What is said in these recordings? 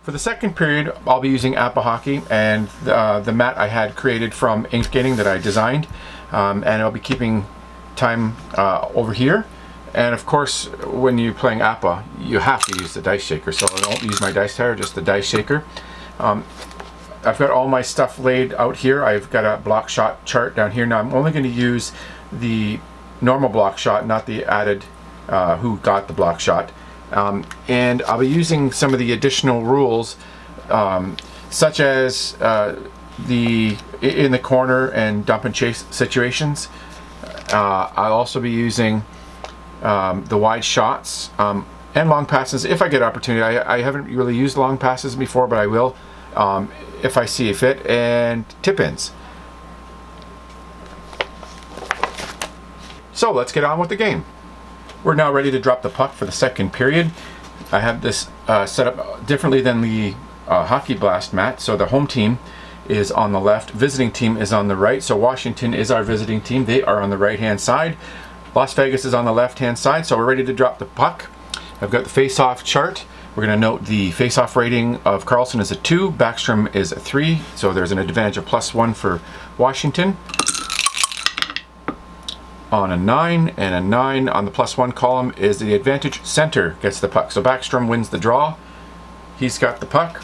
For the second period, I'll be using APBA hockey and the mat I had created from ink skating that I designed, and I'll be keeping time over here. And of course, when you're playing APBA, you have to use the dice shaker, so I don't use my dice tower, just the dice shaker. I've got all my stuff laid out here. I've got a block shot chart down here. Now I'm only going to use the normal block shot, not the added who got the block shot. And I'll be using some of the additional rules, such as the in the corner and dump and chase situations. I'll also be using the wide shots and long passes if I get opportunity. I haven't really used long passes before, but I will if I see a fit, and tip-ins. So let's get on with the game. We're now ready to drop the puck for the second period. I have this set up differently than the Hockey Blast mat. So the home team is on the left, visiting team is on the right. So Washington is our visiting team. They are on the right-hand side. Las Vegas is on the left-hand side. So we're ready to drop the puck. I've got the face-off chart. We're going to note the face-off rating of Carlson is a 2, Backstrom is a 3. So there's an advantage of +1 for Washington. On a 9, and a 9 on the +1 column is the advantage. Center gets the puck. So Backstrom wins the draw. He's got the puck.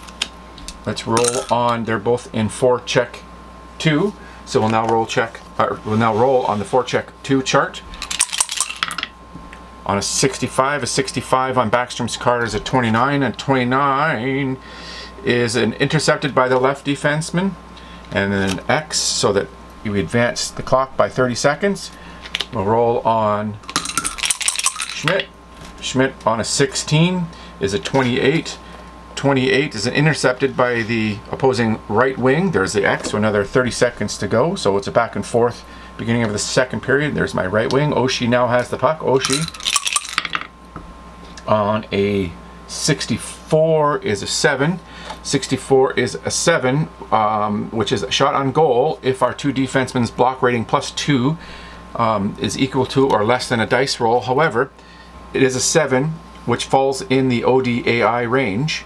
Let's roll on. They're both in forecheck 2. So we'll now roll on the forecheck 2 chart. On a 65 on Backstrom's card is a 29, and 29 is intercepted by the left defenseman, and then an X so that we advance the clock by 30 seconds. We'll roll on Schmidt. Schmidt on a 16 is a 28. 28 is intercepted by the opposing right wing. There's the X, so another 30 seconds to go. So it's a back and forth beginning of the second period. There's my right wing. Oshie now has the puck. Oshie on a 64 is a 7. 64 is a 7, which is a shot on goal if our two defensemen's block rating +2 is equal to or less than a dice roll. However, it is a 7, which falls in the ODAI range.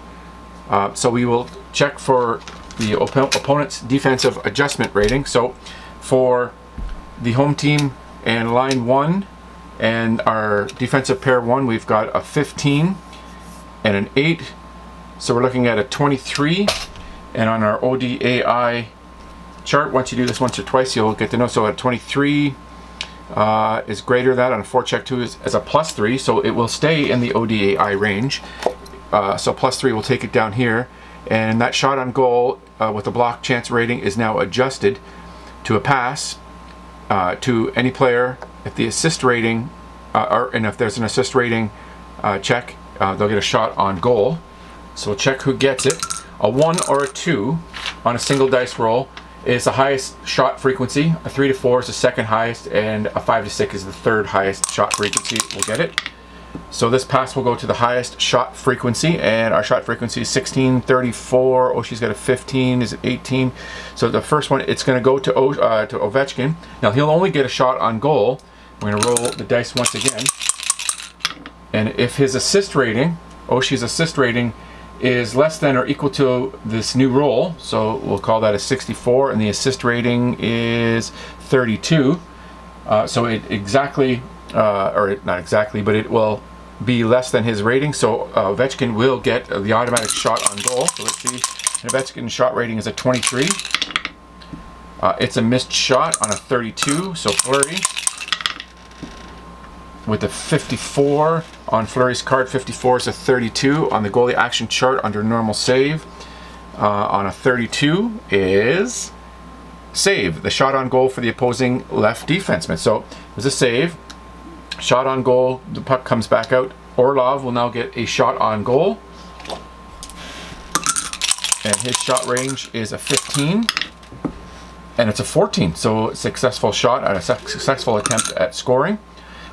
So we will check for the opponent's defensive adjustment rating. So for the home team and line 1 and our defensive pair 1, we've got a 15 and an 8. So we're looking at a 23. And on our ODAI chart, once you do this once or twice, you'll get to know. So a 23 is greater than that. On a forecheck 2 is a +3, so it will stay in the ODAI range. So +3 will take it down here, and that shot on goal with the block chance rating is now adjusted to a pass to any player. If the assist rating, and if there's an assist rating check, they'll get a shot on goal. So we'll check who gets it. A 1 or a 2 on a single dice roll is the highest shot frequency. A 3 to 4 is the second highest, and a 5 to 6 is the third highest shot frequency. We'll get it. So this pass will go to the highest shot frequency, and our shot frequency is 16, 34. Oh, she's got a 15. Is it 18? So the first one, it's going to go to Ovechkin. Now he'll only get a shot on goal. We're going to roll the dice once again, and if his assist rating, Oshie's assist rating, is less than or equal to this new roll, so we'll call that a 64, and the assist rating is 32. So it exactly, or not exactly, but it will be less than his rating. So Ovechkin will get the automatic shot on goal. So let's see, Ovechkin's shot rating is a 23. It's a missed shot on a 32. So Fleury with a 54 on Fleury's card. 54 is a 32 on the goalie action chart under normal save. On a 32 is save, the shot on goal for the opposing left defenseman. So it was a save, shot on goal, the puck comes back out. Orlov will now get a shot on goal, and his shot range is a 15, and it's a 14. So successful shot and a successful attempt at scoring.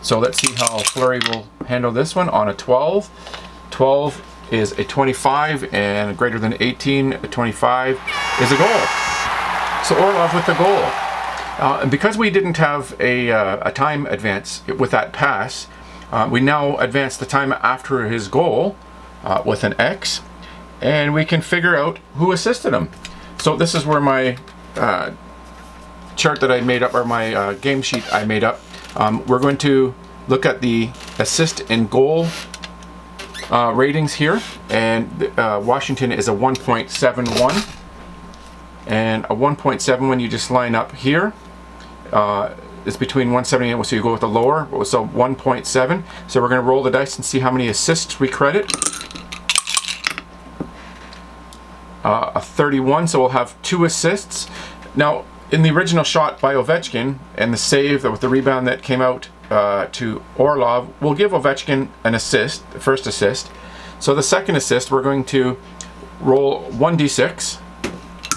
So let's see how Fleury will handle this one. On a 12. 12 is a 25, and greater than 18, a 25 is a goal. So Orlov with the goal. And because we didn't have a time advance with that pass, we now advance the time after his goal with an X. and we can figure out who assisted him. So this is where my chart that I made up, or my game sheet I made up. We're going to look at the assist and goal ratings here, and Washington is a 1.71, and a 1.71 you just line up here. It's between 170 and, so you go with the lower, so 1.7. So we're going to roll the dice and see how many assists we credit. A 31, so we'll have 2 assists. Now, in the original shot by Ovechkin and the save with the rebound that came out to Orlov, we'll give Ovechkin an assist, the first assist. So the second assist, we're going to roll 1d6,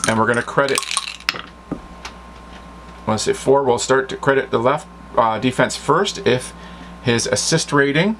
and we're going to credit. Let's say 4. We'll start to credit the left defense first if his assist rating.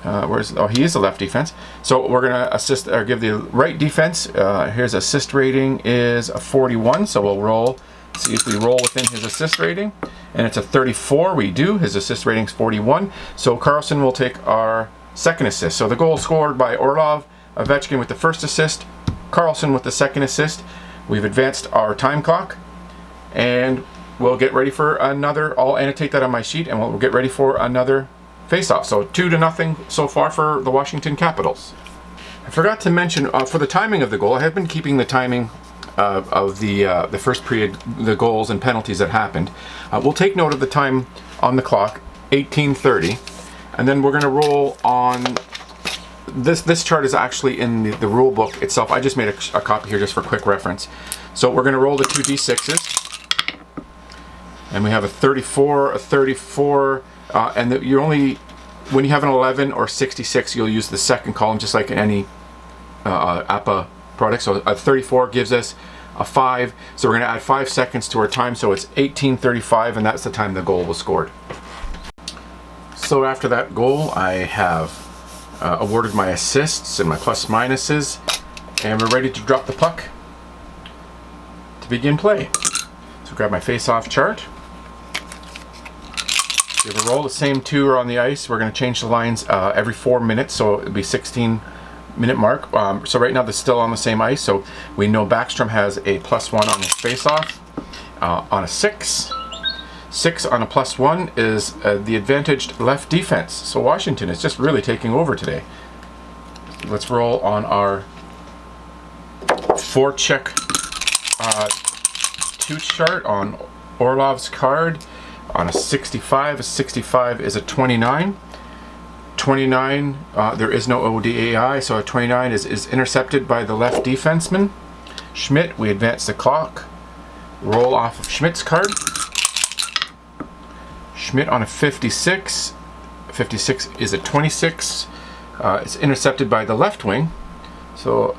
Oh, he is the left defense. So we're going to assist or give the right defense. His assist rating is a 41. So we'll roll, see if we roll within his assist rating, and it's a 34. We do. His assist rating is 41. So Carlson will take our second assist. So the goal scored by Orlov, Ovechkin with the first assist, Carlson with the second assist. We've advanced our time clock, and we'll get ready for another. I'll annotate that on my sheet, and we'll get ready for another face-off. So 2-0 so far for the Washington Capitals. I forgot to mention for the timing of the goal, I have been keeping the timing of the first period, the goals and penalties that happened. We'll take note of the time on the clock, 18:30, and then we're going to roll on. This chart is actually in the rule book itself. I just made a copy here just for quick reference. So we're going to roll the 2 d6s. And we have a 34, a 34, and you're only, when you have an 11 or 66, you'll use the second column, just like in any APBA product. So a 34 gives us a 5, so we're going to add 5 seconds to our time, so it's 18:35, and that's the time the goal was scored. So after that goal, I have awarded my assists and my plus minuses, and we're ready to drop the puck to begin play. So grab my face-off chart. Give a roll. The same 2 are on the ice. We're going to change the lines every 4 minutes, so it'll be 16-minute mark. So right now they're still on the same ice, so we know Backstrom has a +1 on his face-off. On a 6 on a +1 is the advantaged left defense. So Washington is just really taking over today. Let's roll on our forecheck 2 chart on Orlov's card. On a 65 is a 29. 29, there is no ODAI, so a 29 is intercepted by the left defenseman. Schmidt, we advance the clock. Roll off of Schmidt's card. Schmidt on a 56. 56 is a 26. It's intercepted by the left wing. So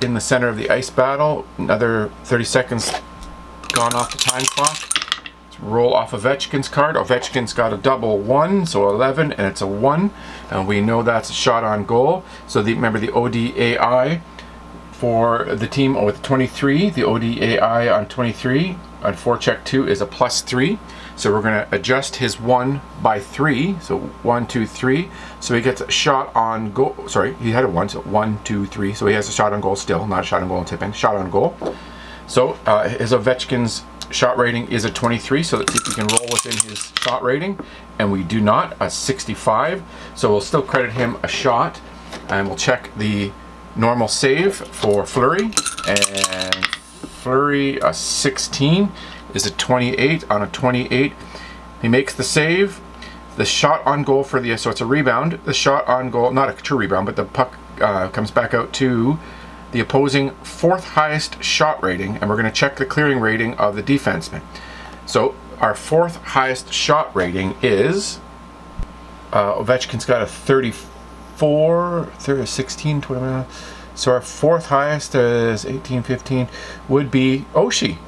in the center of the ice battle, another 30 seconds gone off the time clock. Roll off Ovechkin's card. Ovechkin's got a double 1, so 11, and it's a 1, and we know that's a shot on goal. So remember the ODAI for the team with 23, the ODAI on 23 on forecheck 2 is a +3. So we're going to adjust his 1 by 3. So 1, 2, 3. So he gets a shot on goal. Sorry, he had a 1, so 1, 2, 3. So he has a shot on goal still, not a shot on goal and tip in. Shot on goal. So his Ovechkin's shot rating is a 23, so let's see if we can roll within his shot rating, and we do not, a 65, so we'll still credit him a shot, and we'll check the normal save for Fleury, and Fleury, a 16, is a 28. On a 28, he makes the save. The shot on goal for the, so it's a rebound, the shot on goal, not a true rebound, but the puck comes back out to the opposing 4th highest shot rating, and we're going to check the clearing rating of the defenseman. So our 4th highest shot rating is Ovechkin's got a 34, 16, 20. So our 4th highest is 18, 15 would be Oshie.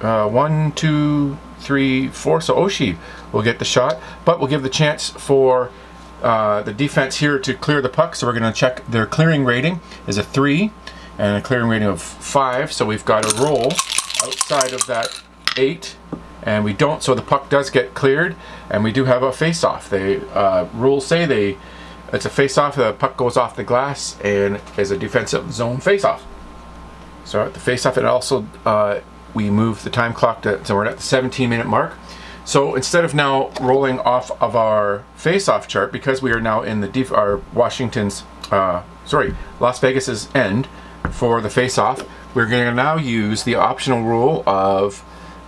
1, 2, 3, 4. So Oshie will get the shot, but we'll give the chance for the defense here to clear the puck. So we're going to check their clearing rating is a 3 and a clearing rating of 5. So we've got a roll outside of that 8, and we don't. So the puck does get cleared, and we do have a face-off. They rules say they It's a face-off. The puck goes off the glass and is a defensive zone face-off. So at the face-off, and also we move the time clock to, so we're at the 17-minute mark. So instead of now rolling off of our face-off chart, because we are now in the our Las Vegas's end for the face-off, we're going to now use the optional rule of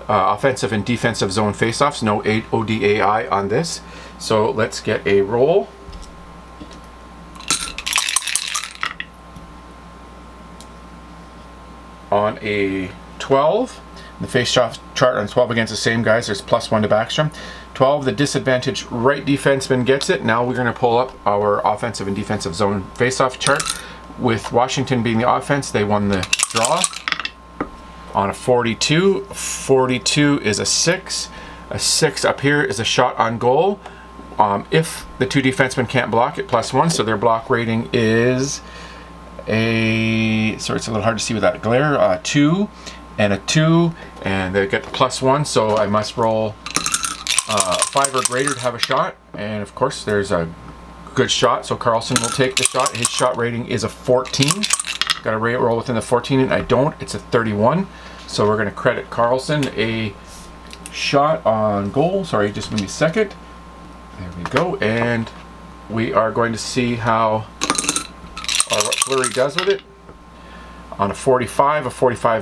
offensive and defensive zone face-offs. No ODAI on this. So let's get a roll. On a 12, the face-off chart on 12 against the same guys, there's +1 to Backstrom. 12, the disadvantaged right defenseman gets it. Now we're going to pull up our offensive and defensive zone face-off chart. With Washington being the offense, they won the draw. On a 42, 42 is a 6. A 6 up here is a shot on goal. If the two defensemen can't block it, +1, so their block rating is sorry, it's a little hard to see with that glare, 2 and a 2, and they get the +1, so I must roll 5 or greater to have a shot. And of course there's a good shot, so Carlson will take the shot. His shot rating is a 14. Got to roll within the 14, and I don't. It's a 31, so we're going to credit Carlson a shot on goal. Sorry, just give me a second. There we go, and we are going to see how what Fleury does with it. On a 45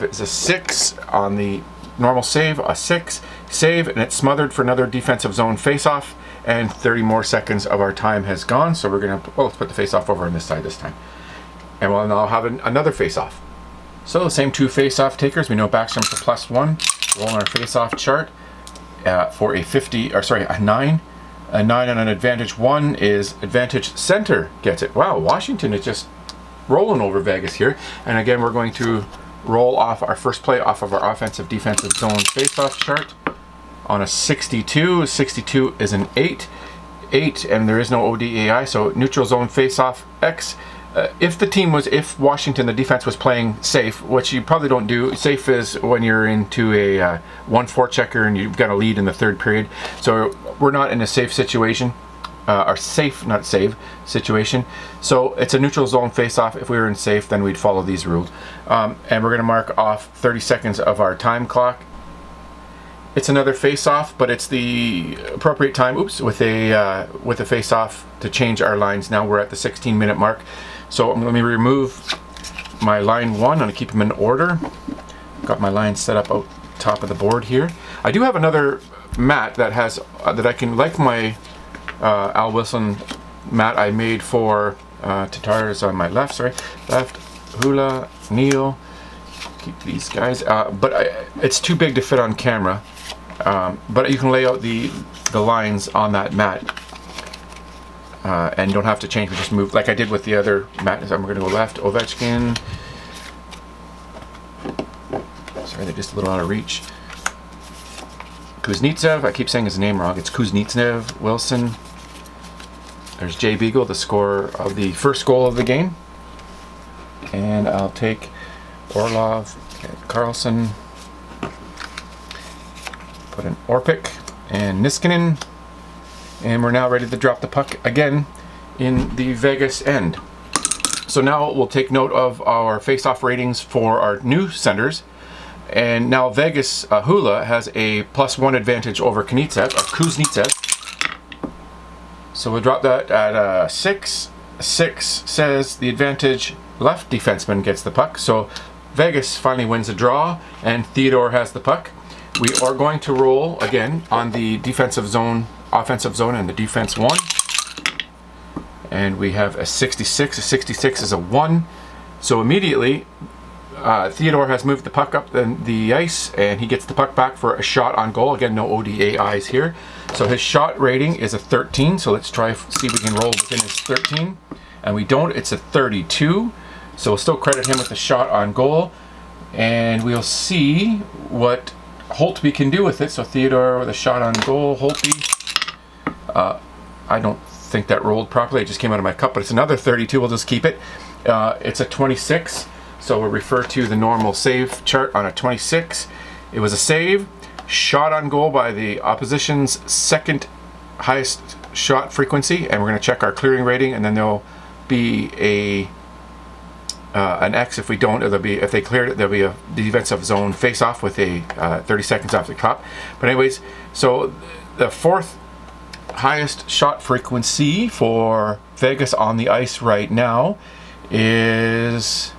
is a 6. On the normal save, a 6. Save, and it's smothered for another defensive zone face-off, and 30 more seconds of our time has gone, so we're going to, well, let's put the face-off over on this side this time. And we'll now have another face-off. So the same two face-off takers. We know Backstrom's a +1. Roll on our face-off chart for a 9. A 9 on an advantage 1 is advantage center gets it. Wow, Washington is just rolling over Vegas here. And again, we're going to roll off our first play off of our offensive defensive zone face-off chart. On a 62, 62 is an 8. 8, and there is no ODAI, so neutral zone face-off X. If Washington, the defense was playing safe, which you probably don't do. Safe is when you're into a 1-4 checker and you've got a lead in the third period. So we're not in a safe situation, or safe, not save situation. So it's a neutral zone face-off. If we were in safe, then we'd follow these rules. And we're going to mark off 30 seconds of our time clock. It's another face-off, but it's the appropriate time. Oops, with a face-off to change our lines. Now we're at the 16-minute mark. So let me remove my line 1. I'm going to keep them in order. Got my line set up out top of the board here. I do have another mat that has that I can, like my Al Wilson mat I made for Tatar's on my left. Sorry, left, Hula, Neil. Keep these guys, but it's too big to fit on camera. But you can lay out the lines on that mat. And don't have to change, we just move like I did with the other mat. So I'm going to go left, Ovechkin. Sorry, they're just a little out of reach. Kuznetsov, I keep saying his name wrong. It's Kuznetsov, Wilson. There's Jay Beagle, the scorer of the first goal of the game. And I'll take Orlov, Carlson, put in Orpik and Niskanen. And we're now ready to drop the puck again in the Vegas end. So now we'll take note of our face-off ratings for our new centers. And now Vegas Hula has a +1 advantage over Kuznetsov. So we'll drop that at 6. 6 says the advantage left defenseman gets the puck. So Vegas finally wins a draw, and Theodore has the puck. We are going to roll again on the defensive zone, offensive zone, and the defense 1. And we have a 66. A 66 is a 1. So immediately, Theodore has moved the puck up the ice, and he gets the puck back for a shot on goal. Again, no ODAIs here. So his shot rating is a 13. So let's try see if we can roll within his 13. And we don't. It's a 32. So we'll still credit him with the shot on goal. And we'll see what Holtby can do with it. So Theodore with a shot on goal. Holtby. I don't think that rolled properly. It just came out of my cup, but it's another 32. We'll just keep it. It's a 26. So we'll refer to the normal save chart on a 26. It was a save. Shot on goal by the opposition's second highest shot frequency, and we're going to check our clearing rating, and then there'll be an X if we don't. There'll be, if they cleared it, there'll be a defensive zone face-off with a 30 seconds off the clock. But anyways, so the fourth highest shot frequency for Vegas on the ice right now is,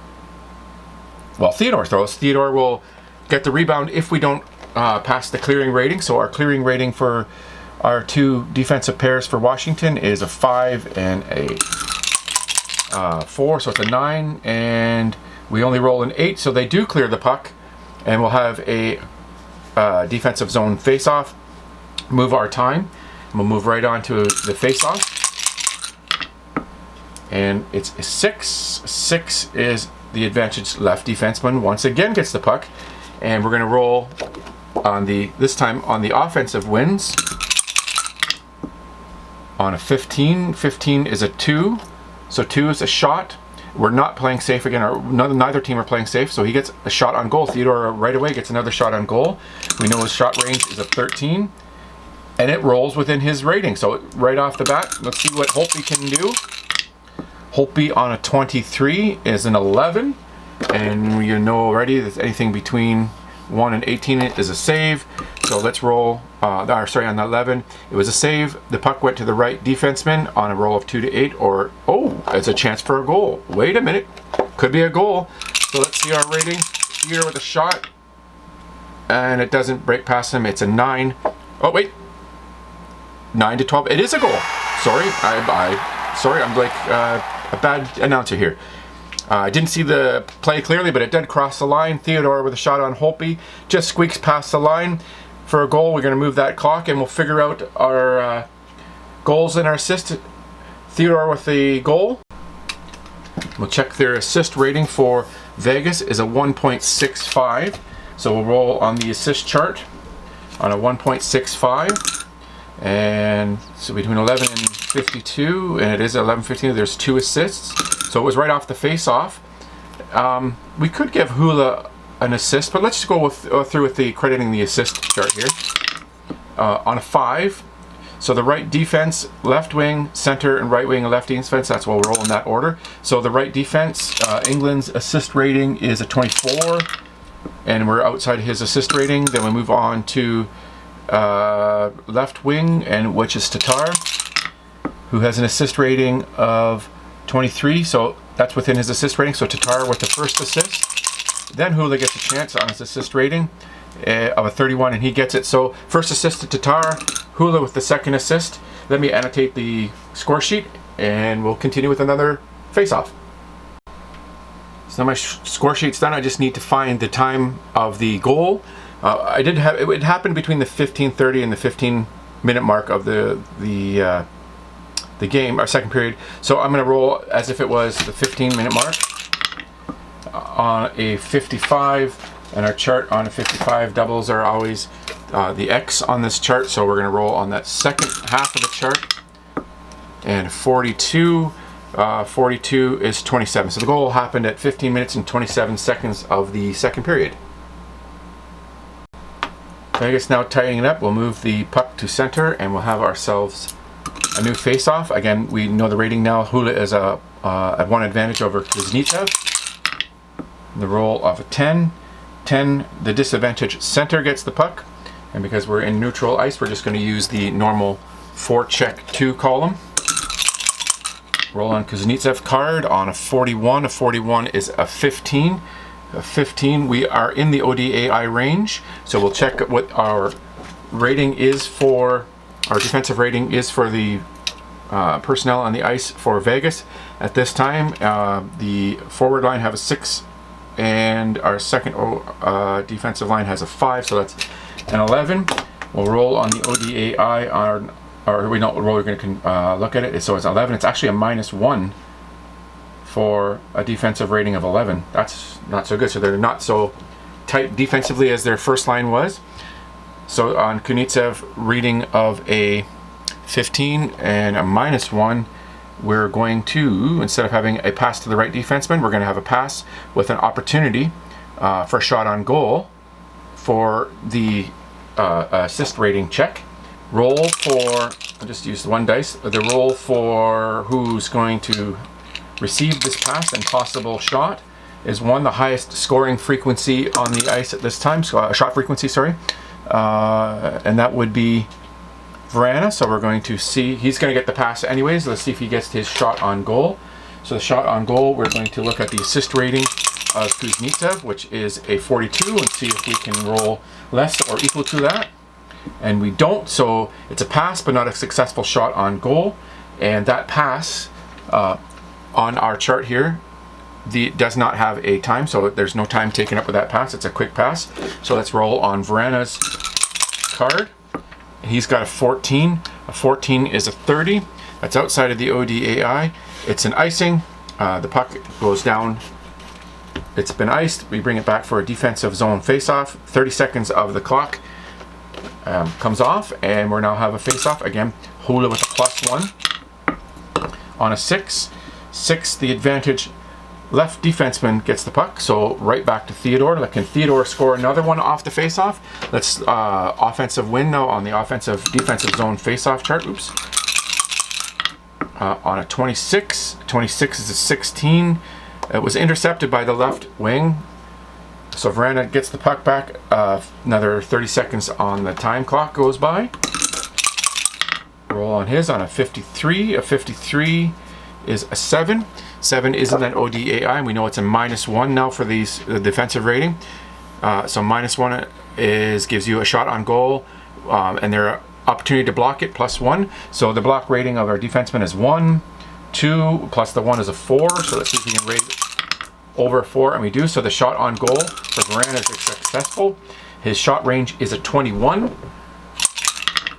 well, Theodore throws. Theodore will get the rebound if we don't pass the clearing rating. So our clearing rating for our two defensive pairs for Washington is a 5 and a 4, so it's a 9, and we only roll an 8, so they do clear the puck, and we'll have a defensive zone face-off, move our time, and we'll move right on to the face-off, and it's a 6. 6 is the advantage left defenseman once again gets the puck, and we're going to roll on this time on the offensive wins on a 15. 15 is a 2. So 2 is a shot. We're not playing safe again. Neither team are playing safe, so he gets a shot on goal. Theodore right away gets another shot on goal. We know his shot range is a 13, and it rolls within his rating. So right off the bat, let's see what Holtby can do. Holtby on a 23 is an 11, and you know already that anything between 1 and 18 is a save. So let's roll, on the 11, it was a save. The puck went to the right defenseman on a roll of 2 to 8, or, oh, it's a chance for a goal. Wait a minute, could be a goal. So let's see our rating here with a shot, and it doesn't break past him. It's a 9. Oh, wait, 9 to 12. It is a goal. Sorry, sorry, I'm like a bad announcer here. I didn't see the play clearly, but it did cross the line. Theodore with a shot on Holtby just squeaks past the line for a goal. We're going to move that clock, and we'll figure out our goals and our assists. Theodore with the goal. We'll check their assist rating for Vegas is a 1.65. So we'll roll on the assist chart on a 1.65. And so between 11 and 52, and it is 11:52, there's 2 assists. So it was right off the face-off. We could give Hula an assist, but let's just go through with the crediting the assist chart here. On a 5, so the right defense, left wing, center, and right wing and left defense, that's what we'll roll in that order. So the right defense, England's assist rating is a 24, and we're outside his assist rating. Then we move on to left wing, and which is Tatar, who has an assist rating of 23, so that's within his assist rating. So Tatar with the first assist. Then Hula gets a chance on his assist rating of a 31, and he gets it. So first assist to Tatar, Hula with the second assist. Let me annotate the score sheet, and we'll continue with another face-off. So my score sheet's done. I just need to find the time of the goal. I did have it happened between the 15:30 and the 15-minute mark of the game, our second period. So I'm going to roll as if it was the 15-minute mark on a 55, and our chart on a 55 doubles are always the X on this chart. So we're going to roll on that second half of the chart, and 42. 42 is 27. So the goal happened at 15 minutes and 27 seconds of the second period. I guess now tightening it up, we'll move the puck to center, and we'll have ourselves a new face-off. Again, we know the rating now. Hula is at 1 advantage over Kuznetsov. The roll of a 10. 10, the disadvantage center gets the puck. And because we're in neutral ice, we're just going to use the normal forecheck 2 column. Roll on Kuznetsov card on a 41. A 41 is a 15. A 15, we are in the ODAI range. So we'll check what our rating is for, our defensive rating is for the personnel on the ice for Vegas. At this time, the forward line have a 6, and our second defensive line has a 5, so that's an 11. We'll roll on the ODAI, or we don't roll, we're going to look at it. So it's 11. It's actually a -1 for a defensive rating of 11. That's not so good. So they're not so tight defensively as their first line was. So on Kuznetsov reading of a 15 and a -1, we're going to, instead of having a pass to the right defenseman, we're going to have a pass with an opportunity for a shot on goal for the assist rating check. Roll for I'll just use the one dice. The roll for who's going to receive this pass and possible shot is 1, the highest scoring frequency on the ice at this time, so shot frequency, sorry. And that would be Vrana, so we're going to see, he's going to get the pass anyways. Let's see if he gets his shot on goal. So the shot on goal, we're going to look at the assist rating of Kuznetsov, which is a 42, and see if we can roll less or equal to that. And we don't, so it's a pass but not a successful shot on goal. And that pass on our chart here does not have a time, so there's no time taken up with that pass. It's a quick pass. So let's roll on Vrana's card. He's got a 14. A 14 is a 30. That's outside of the ODAI. It's an icing. The puck goes down. It's been iced. We bring it back for a defensive zone face-off. 30 seconds of the clock comes off, and we now have a face-off. Again, Hula with a +1. On a 6. 6, the advantage left defenseman gets the puck, so right back to Theodore. Can Theodore score another one off the face-off? Let's offensive win now on the offensive defensive zone face-off chart. Oops. On a 26. 26 is a 16. It was intercepted by the left wing. So Vrana gets the puck back. Another 30 seconds on the time clock goes by. Roll on his on a 53. A 53 is a 7. 7 isn't an ODAI, and we know it's a -1 now for the defensive rating. So -1 gives you a shot on goal, and their opportunity to block it +1. So the block rating of our defenseman is 1, 2, plus the 1 is a 4. So let's see if we can raise it over 4, and we do. So the shot on goal for Vrana is successful. His shot range is a 21.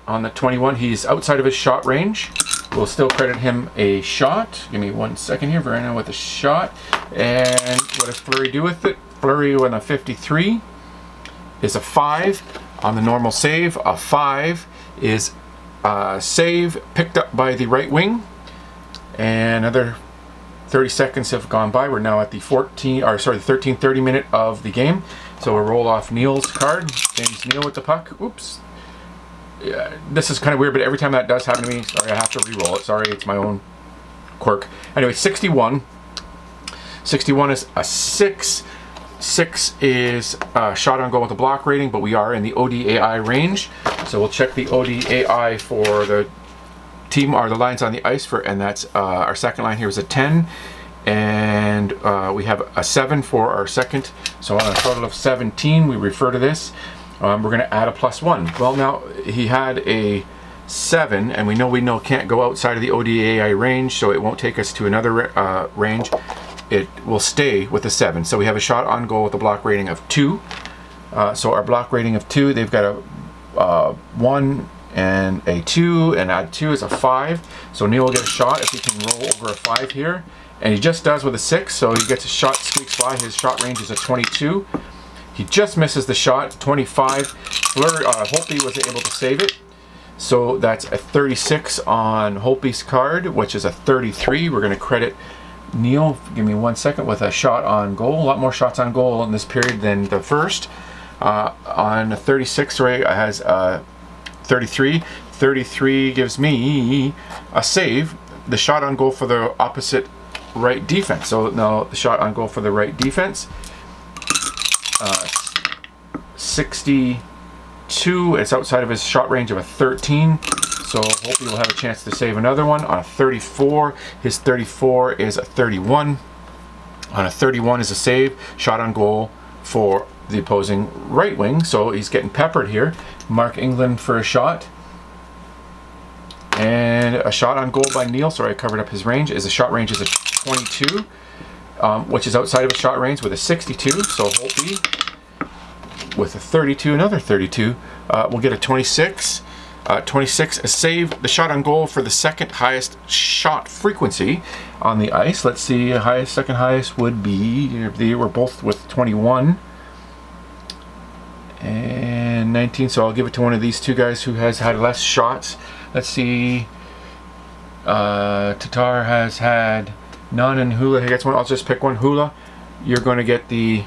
On the 21, he's outside of his shot range. We'll still credit him a shot. Give me 1 second here. Vrana with a shot. And what does Fleury do with it? Fleury on a 53 is a 5. On the normal save, a 5 is a save picked up by the right wing. And another 30 seconds have gone by. We're now at the 13:30 minute of the game. So we'll roll off Neil's card. James Neil with the puck. Oops. Yeah, this is kind of weird, but every time that does happen to me, sorry, I have to re-roll it. Sorry, it's my own quirk. Anyway, 61. 61 is a 6. 6 is a shot on goal with a block rating, but we are in the ODAI range. So we'll check the ODAI for the team, or the lines on the ice, and that's our second line here is a 10. And we have a 7 for our second. So on a total of 17, we refer to this. We're going to add a +1. Well, now he had a 7, and we know can't go outside of the ODAI range, so it won't take us to another range. It will stay with a 7. So we have a shot on goal with a block rating of 2. So our block rating of 2, they've got a 1 and a 2, and add 2 is a 5. So Neil will get a shot if he can roll over a 5 here, and he just does with a 6. So he gets a shot, squeaks by. His shot range is a 22. He just misses the shot, 25. Holtby was able to save it. So that's a 36 on Holtby's card, which is a 33. We're going to credit Neil, give me 1 second, with a shot on goal. A lot more shots on goal in this period than the first. On a 36, Ray has 33. 33 gives me a save. The shot on goal for the opposite right defense. So now the shot on goal for the right defense. 62, it's outside of his shot range of a 13, so hopefully we'll have a chance to save another one. On a 34, his 34 is a 31. On a 31 is a save, shot on goal for the opposing right wing, so he's getting peppered here. Mark England for a shot. And a shot on goal by Neil, sorry I covered up his range, is a shot range is a 22. Which is outside of his shot range with a 62, so Holtby with a 32, another 32, we'll get a 26. 26, a save, the shot on goal for the second highest shot frequency on the ice. Let's see, second highest would be, they were both with 21 and 19, so I'll give it to one of these two guys who has had less shots. Let's see, Tatar has had none, and Hula gets one. I'll just pick one. Hula, you're going to get the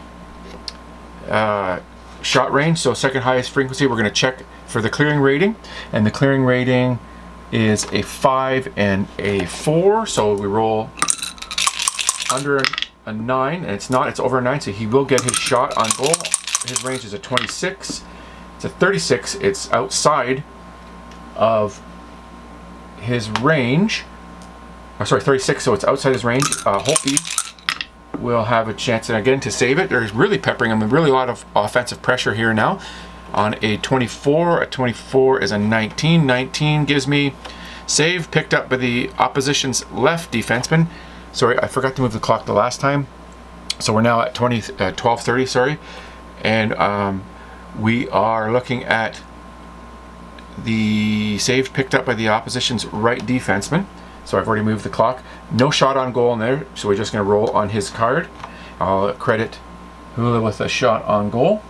shot range, so second highest frequency. We're going to check for the clearing rating, and the clearing rating is a 5 and a 4, so we roll under a 9, and it's over a 9, so he will get his shot on goal. His range is a 26. It's a 36. It's outside of his range. Oh, sorry, 36, so it's outside his range. Holtby will have a chance again to save it. They're really peppering him, really a lot of offensive pressure here now. On a 24, a 24 is a 19. 19 gives me save, picked up by the opposition's left defenseman. Sorry, I forgot to move the clock the last time. So we're now at 12:30, sorry. And we are looking at the save picked up by the opposition's right defenseman. So I've already moved the clock. No shot on goal in there, so we're just going to roll on his card. I'll credit Hula with a shot on goal.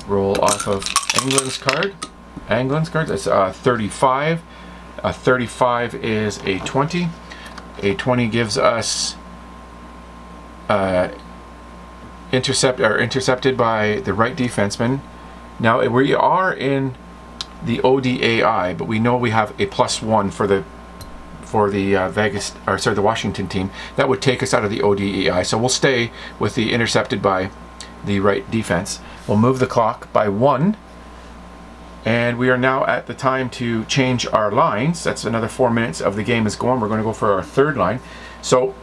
Roll off of England's card. England's card, that's 35. A 35 is a 20. A 20 gives us intercepted by the right defenseman. Now we are in the ODAI, but we know we have a +1 for the the Washington team. That would take us out of the ODAI, so we'll stay with the intercepted by the right defense. We'll move the clock by 1, and we are now at the time to change our lines. That's another 4 minutes of the game is going. We're going to go for our third line. So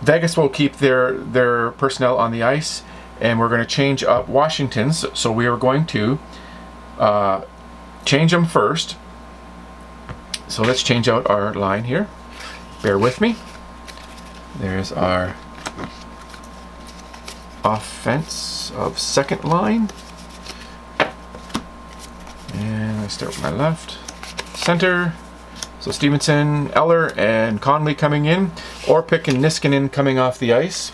Vegas will keep their personnel on the ice, and we're going to change up Washington's. So we are going to change them first. So let's change out our line here. Bear with me. There's our offense of second line. And I start with my left. Center. So Stevenson, Eller, and Conley coming in. Orpik and Niskanen coming off the ice.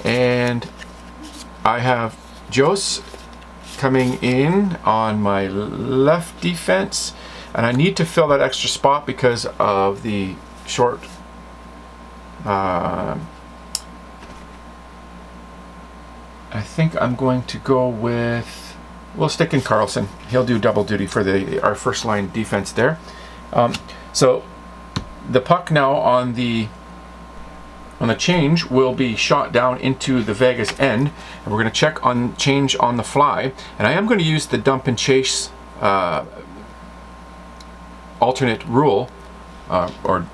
And I have Jose coming in on my left defense, and I need to fill that extra spot because of the short I think I'm going to go with, we'll stick in Carlson. He'll do double duty for our first line defense there. So the puck now on the change will be shot down into the Vegas end, and we're going to check on change on the fly. And I am going to use the dump and chase alternate rule, or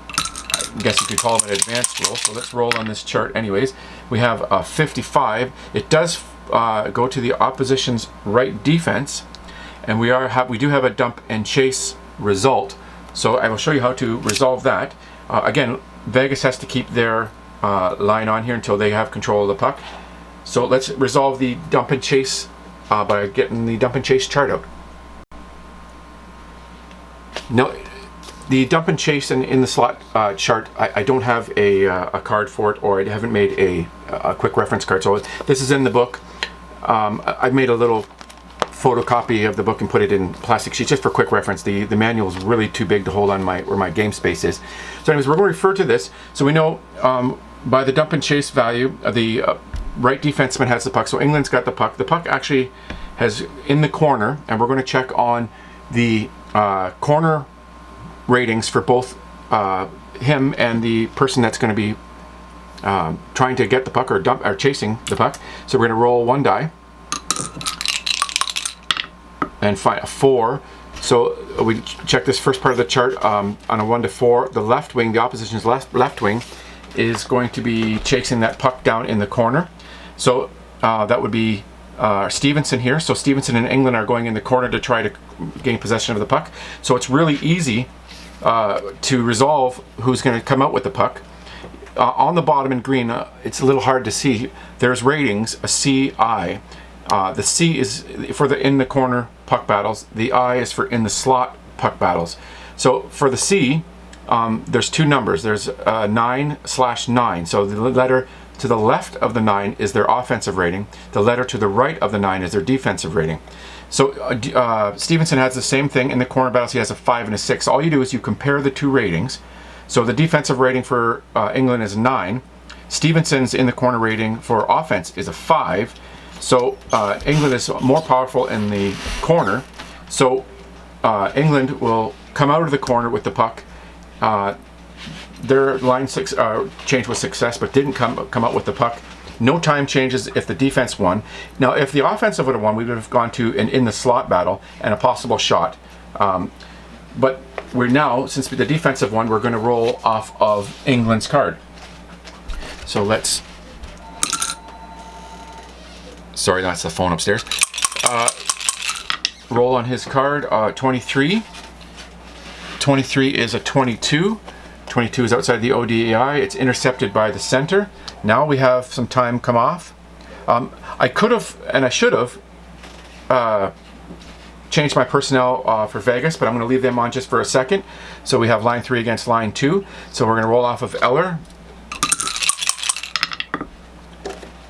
I guess you could call it an advanced rule. So let's roll on this chart anyways. We have 55. It does go to the opposition's right defense, and we do have a dump and chase result. So I will show you how to resolve that. Again, Vegas has to keep their line on here until they have control of the puck. So let's resolve the dump and chase by getting the dump and chase chart out. Now, the dump and chase in the slot chart, I don't have a card for it, or I haven't made a quick reference card. So this is in the book. I've made a little photocopy of the book and put it in plastic sheets just for quick reference. The manual is really too big to hold on where my game space is. So anyways, we're going to refer to this. So we know by the dump and chase value, the right defenseman has the puck. So England's got the puck. The puck actually has in the corner, and we're going to check on the corner ratings for both him and the person that's going to be trying to get the puck or chasing the puck. So we're going to roll one die and find a 4. So we check this first part of the chart on a 1 to 4. The left wing, the opposition's left wing, is going to be chasing that puck down in the corner. So that would be Stevenson here. So Stevenson and England are going in the corner to try to gain possession of the puck. So it's really easy to resolve who's going to come out with the puck. On the bottom in green, it's a little hard to see. There's ratings, a C-I. The C is for the in the corner puck battles. The I is for in the slot puck battles. So for the C, there's two numbers. There's 9/9. So the letter to the left of the 9 is their offensive rating. The letter to the right of the 9 is their defensive rating. So Stevenson has the same thing in the corner battles. He has a 5 and a 6. All you do is you compare the two ratings. So the defensive rating for England is 9. Stevenson's in the corner rating for offense is a 5. So England is more powerful in the corner. So England will come out of the corner with the puck. Their line change was success, but didn't come out with the puck. No time changes if the defense won. Now, if the offensive would have won, we would have gone to an in the slot battle and a possible shot. But we're now, since the defensive won, we're going to roll off of England's card. So let's. Sorry, that's the phone upstairs. Roll on his card. 23. 23 is a 22. 22 is outside the ODI. It's intercepted by the center. Now we have some time come off. I could have, and I should have, changed my personnel for Vegas, but I'm going to leave them on just for a second. So we have line 3 against line 2. So we're going to roll off of Eller.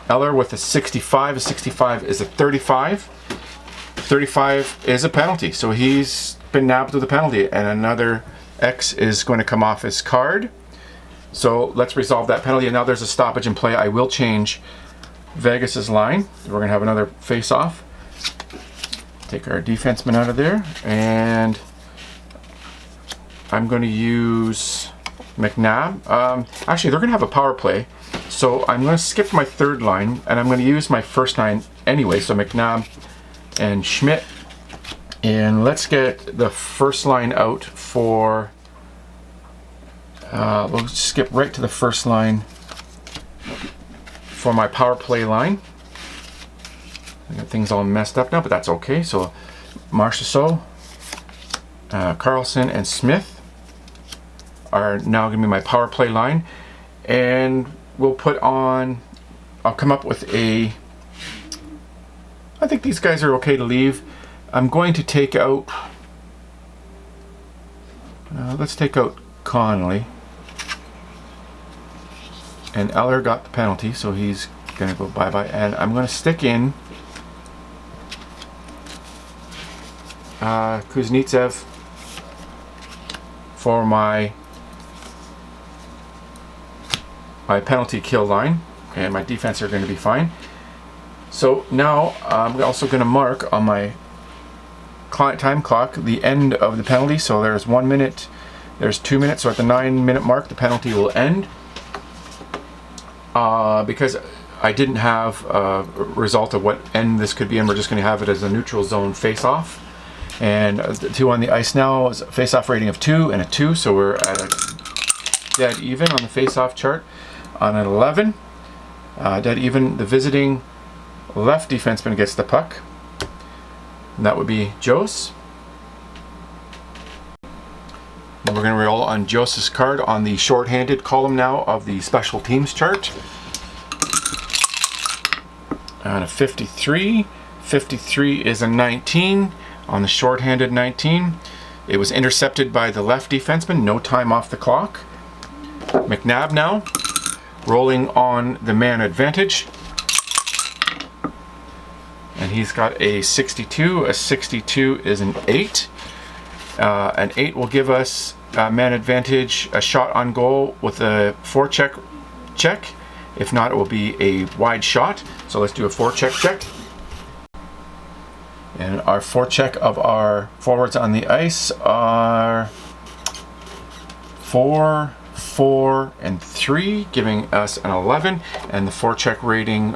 Eller with a 65. A 65 is a 35. 35 is a penalty. So he's been nabbed with a penalty, and another X is going to come off his card. So let's resolve that penalty. And now there's a stoppage in play. I will change Vegas's line. We're going to have another face-off. Take our defenseman out of there, and I'm going to use McNabb. Actually, they're going to have a power play, so I'm going to skip my third line, and I'm going to use my first line anyway. So McNabb and Schmidt, and let's get the first line out for. We'll skip right to the first line for my power play line. I got things all messed up now, but that's okay. So Marchessault, Carlson, and Smith are now going to be my power play line. And we'll put on, I'll come up with a, I think these guys are okay to leave. I'm going to take out, let's take out Connolly. And Eller got the penalty, so he's going to go bye-bye. And I'm going to stick in Kuznetsov for my penalty kill line, and my defense are going to be fine. So now I'm also going to mark on my time clock the end of the penalty. So there's 1 minute, there's 2 minutes, so at the 9-minute mark the penalty will end. Because I didn't have a result of what end this could be, and we're just going to have it as a neutral zone face-off. And the 2 on the ice now is a face-off rating of 2 and a 2, so we're at a dead even on the face-off chart. On an 11, dead even, the visiting left defenseman gets the puck, and that would be Jose. And we're going to roll on Jose's card on the shorthanded column now of the special teams chart. On a 53, 53 is a 19 on the shorthanded 19. It was intercepted by the left defenseman, no time off the clock. McNabb now, rolling on the man advantage. And he's got a 62. A 62 is an 8. An 8 will give us man advantage, a shot on goal with a forecheck check. If not, it will be a wide shot. So let's do a forecheck check. And our forecheck of our forwards on the ice are 4, 4, and 3, giving us an 11. And the forecheck rating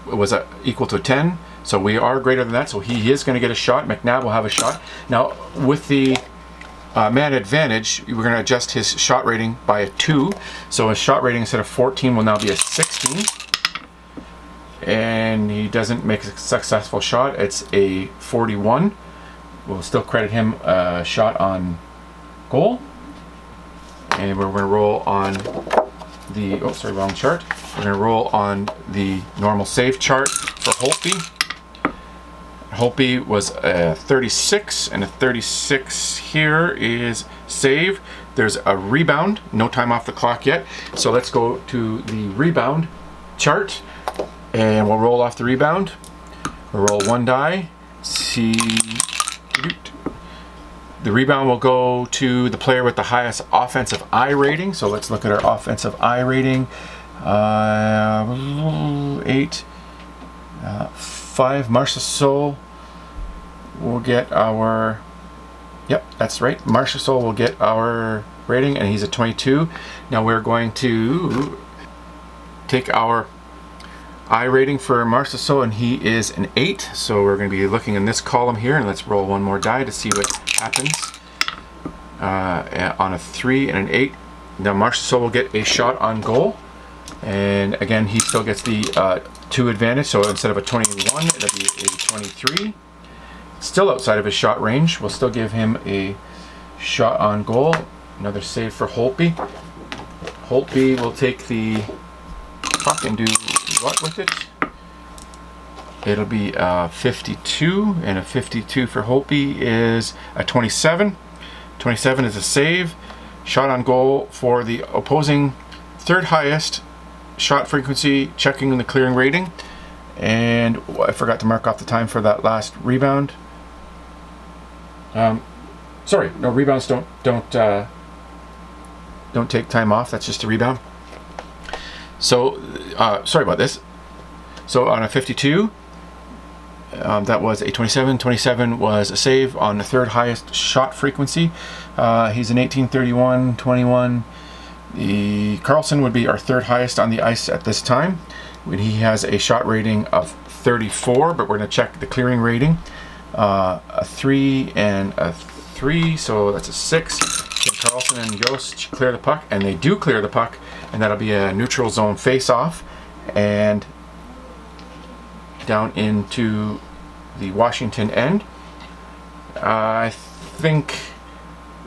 was equal to 10. So we are greater than that. So he is going to get a shot. McNabb will have a shot. Now with the man advantage, we're going to adjust his shot rating by a 2. So his shot rating instead of 14 will now be a 16. And he doesn't make a successful shot. It's a 41. We'll still credit him a shot on goal. And we're going to roll on the, oh sorry, wrong chart. We're going to roll on the normal save chart for Holtby. Holtby was a 36, and a 36 here is save. There's a rebound, no time off the clock yet. So let's go to the rebound chart, and we'll roll off the rebound. We'll roll 1 die. See, the rebound will go to the player with the highest offensive I rating. So let's look at our offensive I rating. 8, 5. Marchessault will get our, yep, that's right, Marchessault will get our rating, and he's a 22. Now we're going to take our I rating for Marchessault, and he is an 8. So we're going to be looking in this column here, and let's roll one more die to see what happens. On a 3 and an 8, now Marchessault will get a shot on goal, and again he still gets the 2 advantage. So instead of a 21, it'll be a 23. Still outside of his shot range. We'll still give him a shot on goal. Another save for Holtby. Holtby will take the puck and do what with it? It'll be a 52, and a 52 for Holtby is a 27. 27 is a save. Shot on goal for the opposing third highest shot frequency, checking the clearing rating. And I forgot to mark off the time for that last rebound. Sorry, no, rebounds don't take time off. That's just a rebound. So sorry about this. So on a 52, that was a 27. 27 was a save on the third highest shot frequency. He's an 18, 31, 21. The Karlsson would be our third highest on the ice at this time. He has a shot rating of 34, but we're going to check the clearing rating. A 3 and a 3, so that's a 6. Can Karlsson and Jost clear the puck? And they do clear the puck, and that'll be a neutral zone face-off, and down into the Washington end. I think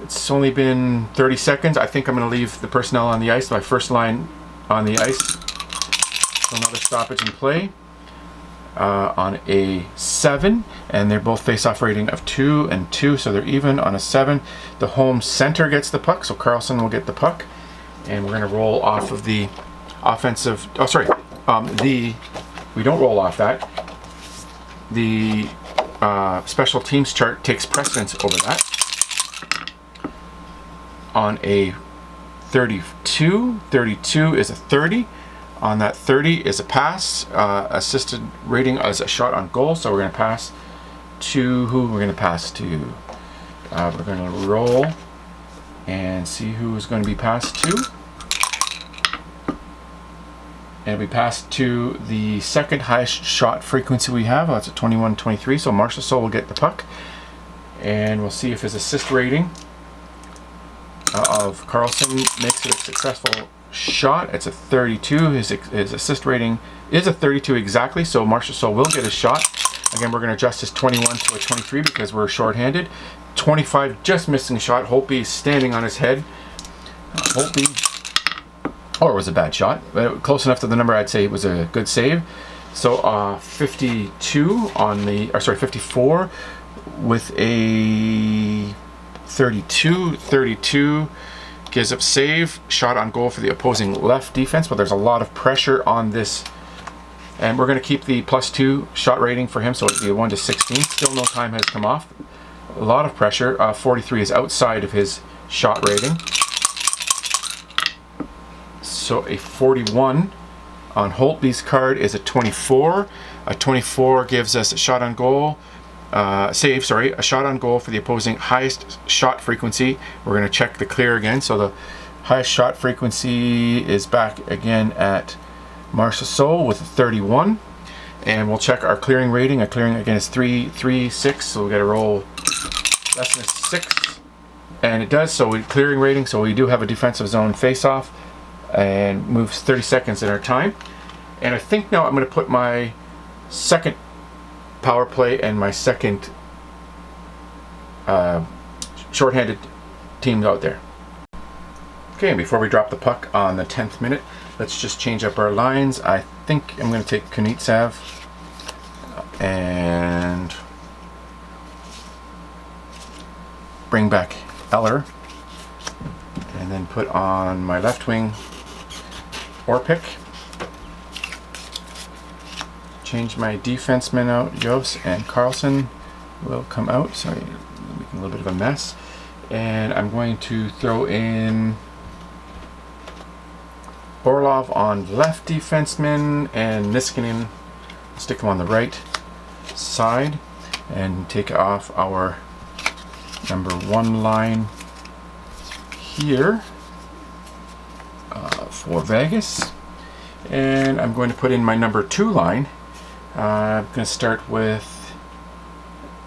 it's only been 30 seconds. I think I'm going to leave the personnel on the ice, my first line on the ice. So another stoppage in play on a 7, and they're both face-off rating of 2 and 2, so they're even on a 7. The home center gets the puck, so Karlsson will get the puck, and we're going to roll off of the offensive. Oh, sorry. We don't roll off that. The special teams chart takes precedence over that. On a 32, 32 is a 30. On that 30 is a pass. Assisted rating as a shot on goal. So we're going to pass to who? We're going to pass to. We're going to roll and see who is going to be passed to. And we pass to the second highest shot frequency we have. That's a 21, 23. So Marchessault will get the puck, and we'll see if his assist rating of Karlsson makes it a successful shot. It's a 32. His assist rating is a 32 exactly, so Marchessault will get a shot. Again, we're going to adjust his 21 to a 23 because we're shorthanded. 25 just missing a shot. Holtby standing on his head. Holtby, or it was a bad shot, but close enough to the number I'd say it was a good save. So 52 on the, or sorry, 54 with a 32. 32 gives up save, shot on goal for the opposing left defense, but there's a lot of pressure on this, and we're going to keep the +2 shot rating for him, so it'll be a 1 to 16. Still no time has come off. A lot of pressure. 43 is outside of his shot rating. So a 41 on Holtby's card is a 24. A 24 gives us a shot on goal. A shot on goal for the opposing highest shot frequency. We're going to check the clear again. So the highest shot frequency is back again at Marchessault with a 31. And we'll check our clearing rating. Our clearing again is 3, 3, 6. So we got to roll less than a 6. And it does. So we clearing rating. So we do have a defensive zone face-off. And moves 30 seconds in our time. And I think now I'm going to put my second power play and my second shorthanded team out there. Okay, and before we drop the puck on the 10th minute, let's just change up our lines. I think I'm going to take Kunitsev and bring back Eller, and then put on my left wing Orpik. Change my defensemen out. Jost and Karlsson will come out. Sorry, making a little bit of a mess. And I'm going to throw in Orlov on left defenseman and Niskanen, stick him on the right side. and take off our number 1 line here for Vegas. And I'm going to put in my number 2 line. I'm going to start with,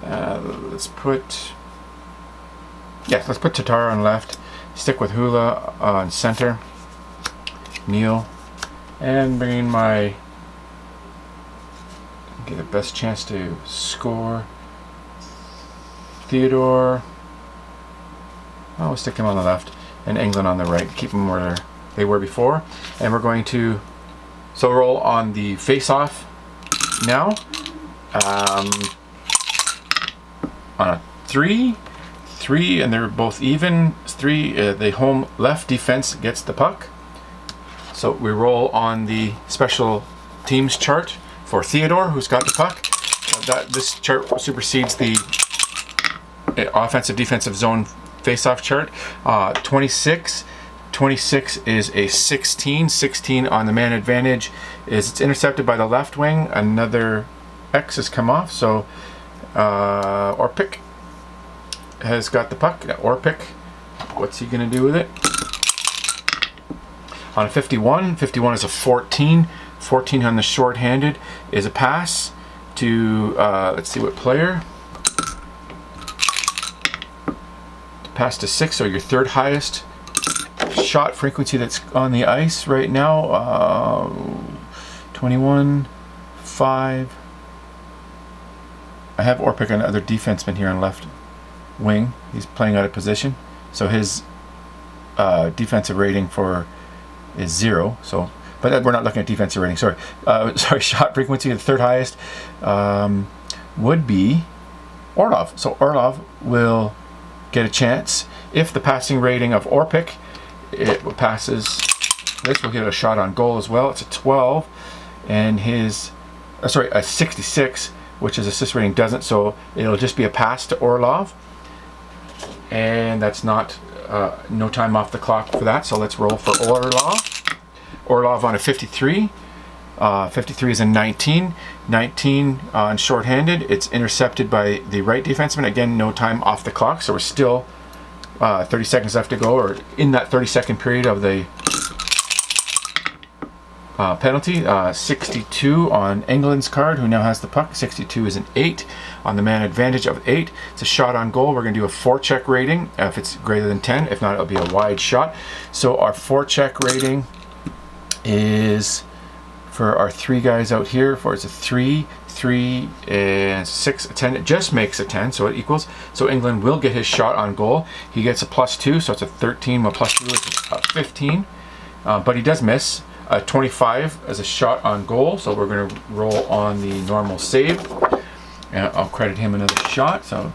let's put Tatar on left, stick with Hula on center, Neil, and bring in my, get the best chance to score, Theodore. Oh, we'll stick him on the left, and England on the right, keep them where they were before. And we're going to roll on the face-off now, on a 3, and they're both even. 3, the home left defense gets the puck. So we roll on the special teams chart for Theodore, who's got the puck. This chart supersedes the offensive defensive zone face-off chart. 26 is a 16 on the man advantage. It's intercepted by the left wing. Another X has come off, so Orpik has got the puck. Orpik, what's he gonna do with it? On a 51 is a 14 on the short-handed is a pass to, let's see what player. Pass to 6, so your 3rd highest shot frequency that's on the ice right now. 21, 5. I have Orpik, another defenseman here on left wing. He's playing out of position, so his defensive rating is 0. So, but we're not looking at defensive rating. Sorry, shot frequency, the 3rd highest would be Orlov. So Orlov will get a chance if the passing rating of Orpik passes this. We'll get a shot on goal as well. It's a 12, and his a 66, which his assist rating doesn't. So it'll just be a pass to Orlov, and that's not no time off the clock for that. So let's roll for Orlov. Orlov on a 53. 53 is a 19 on shorthanded. It's intercepted by the right defenseman. Again, no time off the clock, so we're still 30 seconds left to go, or in that 30-second period of the penalty. 62 on England's card, who now has the puck. 62 is an 8 on the man advantage of 8. It's a shot on goal. We're going to do a forecheck rating if it's greater than 10. If not, it'll be a wide shot. So our forecheck rating is, for our 3 guys out here, it's a 3, and 6, a 10. It just makes a 10, so it equals. So England will get his shot on goal. He gets a +2, so it's a 13. Well, +2 is a 15, but he does miss. 25 as a shot on goal, so we're going to roll on the normal save. And I'll credit him another shot. So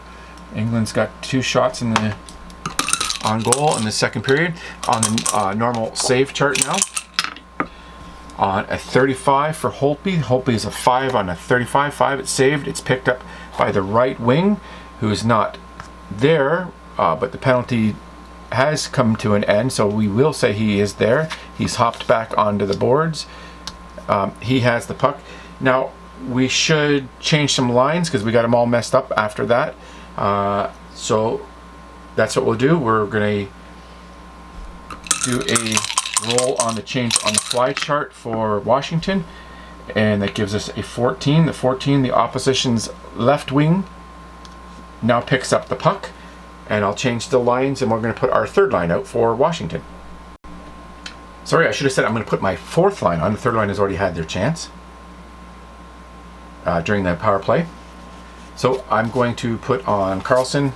England's got 2 shots on goal in the second period. On the normal save chart now. On a 35 for Holtby. Holtby is a 5 on a 35. 5, it's saved. It's picked up by the right wing, who is not there, but the penalty has come to an end, so we will say he is there. He's hopped back onto the boards. He has the puck. Now, we should change some lines because we got them all messed up after that. So that's what we'll do. We're going to do a roll on the change on the fly chart for Washington, and that gives us a 14. The 14, the opposition's left wing now picks up the puck, and I'll change the lines, and we're going to put our 3rd line out for Washington. Sorry, I should have said I'm going to put my 4th line on. The 3rd line has already had their chance during the power play. So I'm going to put on Carlson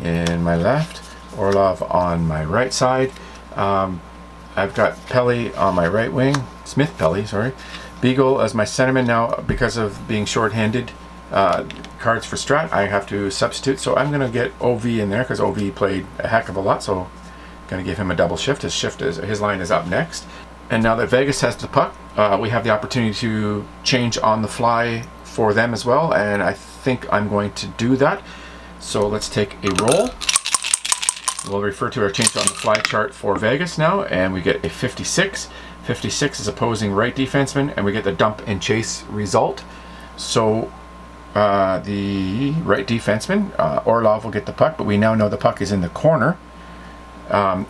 in my left, Orlov on my right side. I've got Pelly on my right wing, Smith Pelly, sorry. Beagle as my centerman. Now, because of being short-handed cards for Strat, I have to substitute. So I'm going to get OV in there because OV played a heck of a lot. So I'm going to give him a double shift. His line is up next. And now that Vegas has the puck, we have the opportunity to change on the fly for them as well. And I think I'm going to do that. So let's take a roll. We'll refer to our change on the fly chart for Vegas now, and we get a 56. 56 is opposing right defenseman, and we get the dump and chase result. So the right defenseman. Orlov will get the puck, but we now know the puck is in the corner.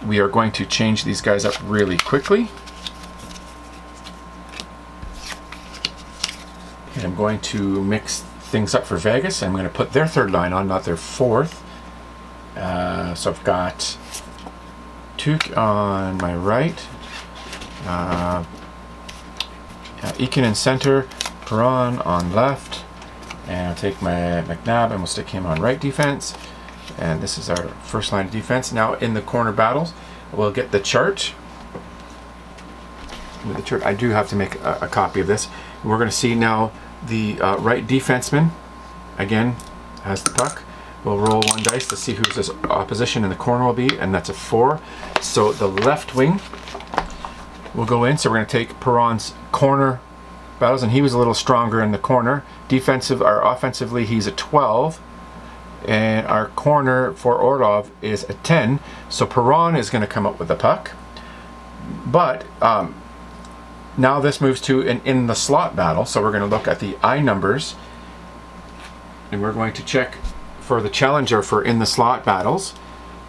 We are going to change these guys up really quickly. And I'm going to mix things up for Vegas. I'm going to put their third line on, not their fourth. So I've got Tuch on my right, Eakin in center, Perron on left, and I'll take my McNabb and we'll stick him on right defense. And this is our first line of defense. Now in the corner battles, we'll get the chart. With the chart, I do have to make a copy of this. We're going to see now the right defenseman, again, has the puck. We'll roll one dice to see whose opposition in the corner will be, and that's a 4. So the left wing will go in. So we're going to take Perron's corner battles, and he was a little stronger in the corner. Offensively, he's a 12. And our corner for Orlov is a 10. So Perron is going to come up with the puck. But now this moves to an in the slot battle. So we're going to look at the I numbers. And we're going to check for the challenger for in the slot battles.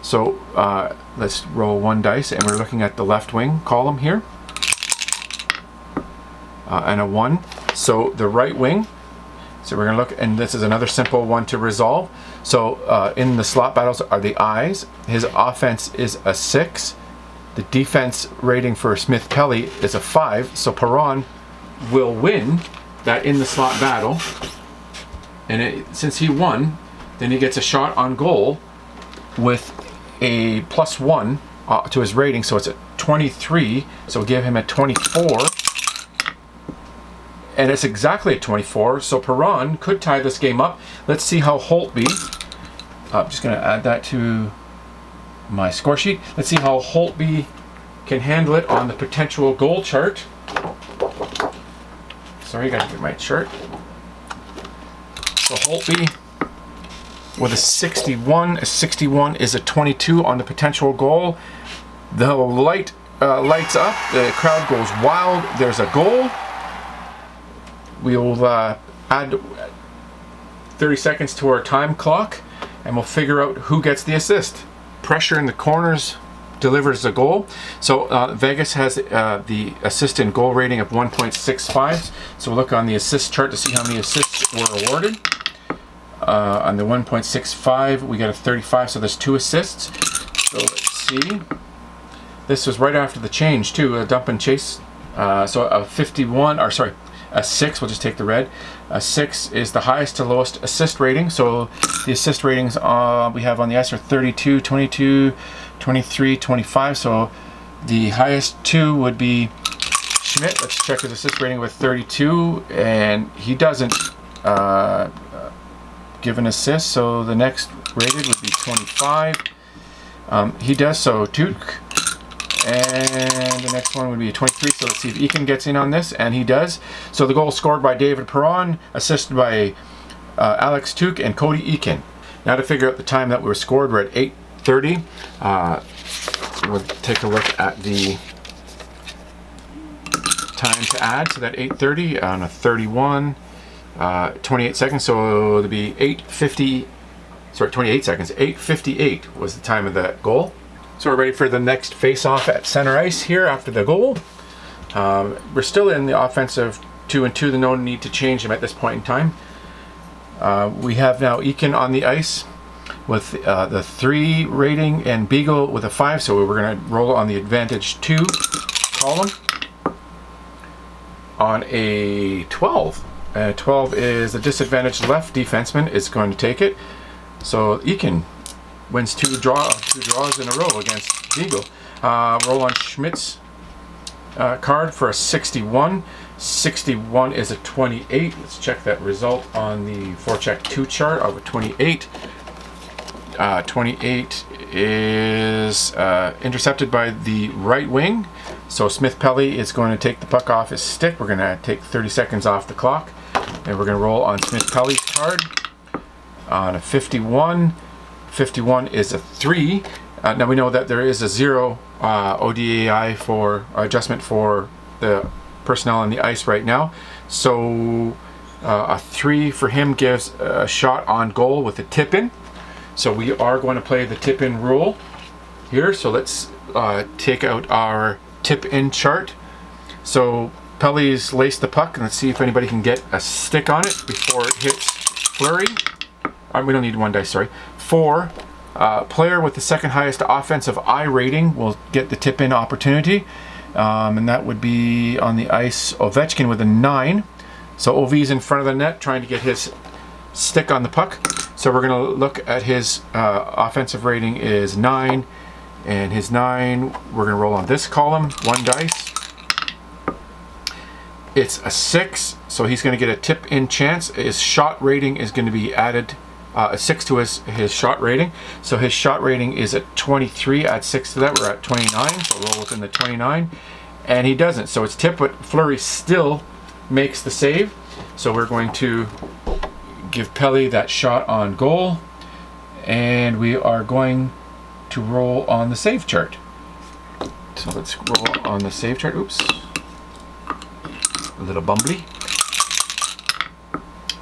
So let's roll one dice. And we're looking at the left wing column here. And a 1. So the right wing. So we're going to look, and this is another simple one to resolve. So in the slot battles are the I's. His offense is a 6. The defense rating for Smith Pelly is a 5. So Perron will win that in the slot battle. And since he won, then he gets a shot on goal with a +1 to his rating. So it's a 23. So we'll give him a 24. And it's exactly a 24, so Perron could tie this game up. Let's see how Holtby, I'm just going to add that to my score sheet. Let's see how Holtby can handle it on the potential goal chart. Sorry, I got to get my chart. So Holtby with a 61. A 61 is a 22 on the potential goal. The light lights up, the crowd goes wild, there's a goal. We'll add 30 seconds to our time clock, and we'll figure out who gets the assist. Pressure in the corners delivers the goal. So Vegas has the assist and goal rating of 1.65. So we'll look on the assist chart to see how many assists were awarded. On the 1.65, we got a 35, so there's 2 assists. So let's see. This was right after the change too, a dump and chase. So a 51, or sorry, a 6, we'll just take the red. A 6 is the highest to lowest assist rating. So the assist ratings we have on the ice are 32, 22, 23, 25. So the highest 2 would be Schmidt. Let's check his assist rating with 32, and he doesn't give an assist. So the next rated would be 25. He does, so Tuch. And the next one would be a 23, so let's see if Eakin gets in on this, and he does. So the goal scored by David Perron, assisted by Alex Tuch and Cody Eakin. Now to figure out the time that we were scored, we're at 8:30. We'll take a look at the time to add to that 8:30 on a 31, 28 seconds, so it'll be 8:50, sorry, 28 seconds. 8:58 was the time of that goal. So we're ready for the next face-off at center ice here after the goal. We're still in the offensive 2-2. There's no need to change them at this point in time. We have now Eakin on the ice with the 3 rating and Beagle with a 5. So we're going to roll on the advantage 2 column. On a 12. 12 is the disadvantaged left defenseman is going to take it. So Eakin wins 2 draws in a row against Beagle. Roll on Schmidt's card for a 61. 61 is a 28. Let's check that result on the forecheck 2 chart of a 28. 28 is intercepted by the right wing. So Smith Pelly is going to take the puck off his stick. We're going to take 30 seconds off the clock. And we're going to roll on Smith Pelly's card on a 51. 51 is a 3. Now we know that there is a 0 ODAI for adjustment for the personnel on the ice right now. So A 3 for him gives a shot on goal with a tip in. So we are going to play the tip in rule here. So let's take out our tip in chart. So Pelly's laced the puck, and let's see if anybody can get a stick on it before it hits Fleury. We don't need 1 dice, sorry. 4. Player with the second highest offensive I rating will get the tip in opportunity. And that would be on the ice Ovechkin with a 9. So OV's in front of the net trying to get his stick on the puck. So we're going to look at his offensive rating is 9. And his 9, we're going to roll on this column, 1 dice. It's a 6, so he's going to get a tip in chance. His shot rating is going to be added, a 6 to his shot rating. So his shot rating is at 23, add 6 to that, we're at 29, so roll within the 29. And he doesn't, so it's tip, but Fleury still makes the save. So we're going to give Pelly that shot on goal, and we are going to roll on the save chart. So let's roll on the save chart. Oops. A little bumbly.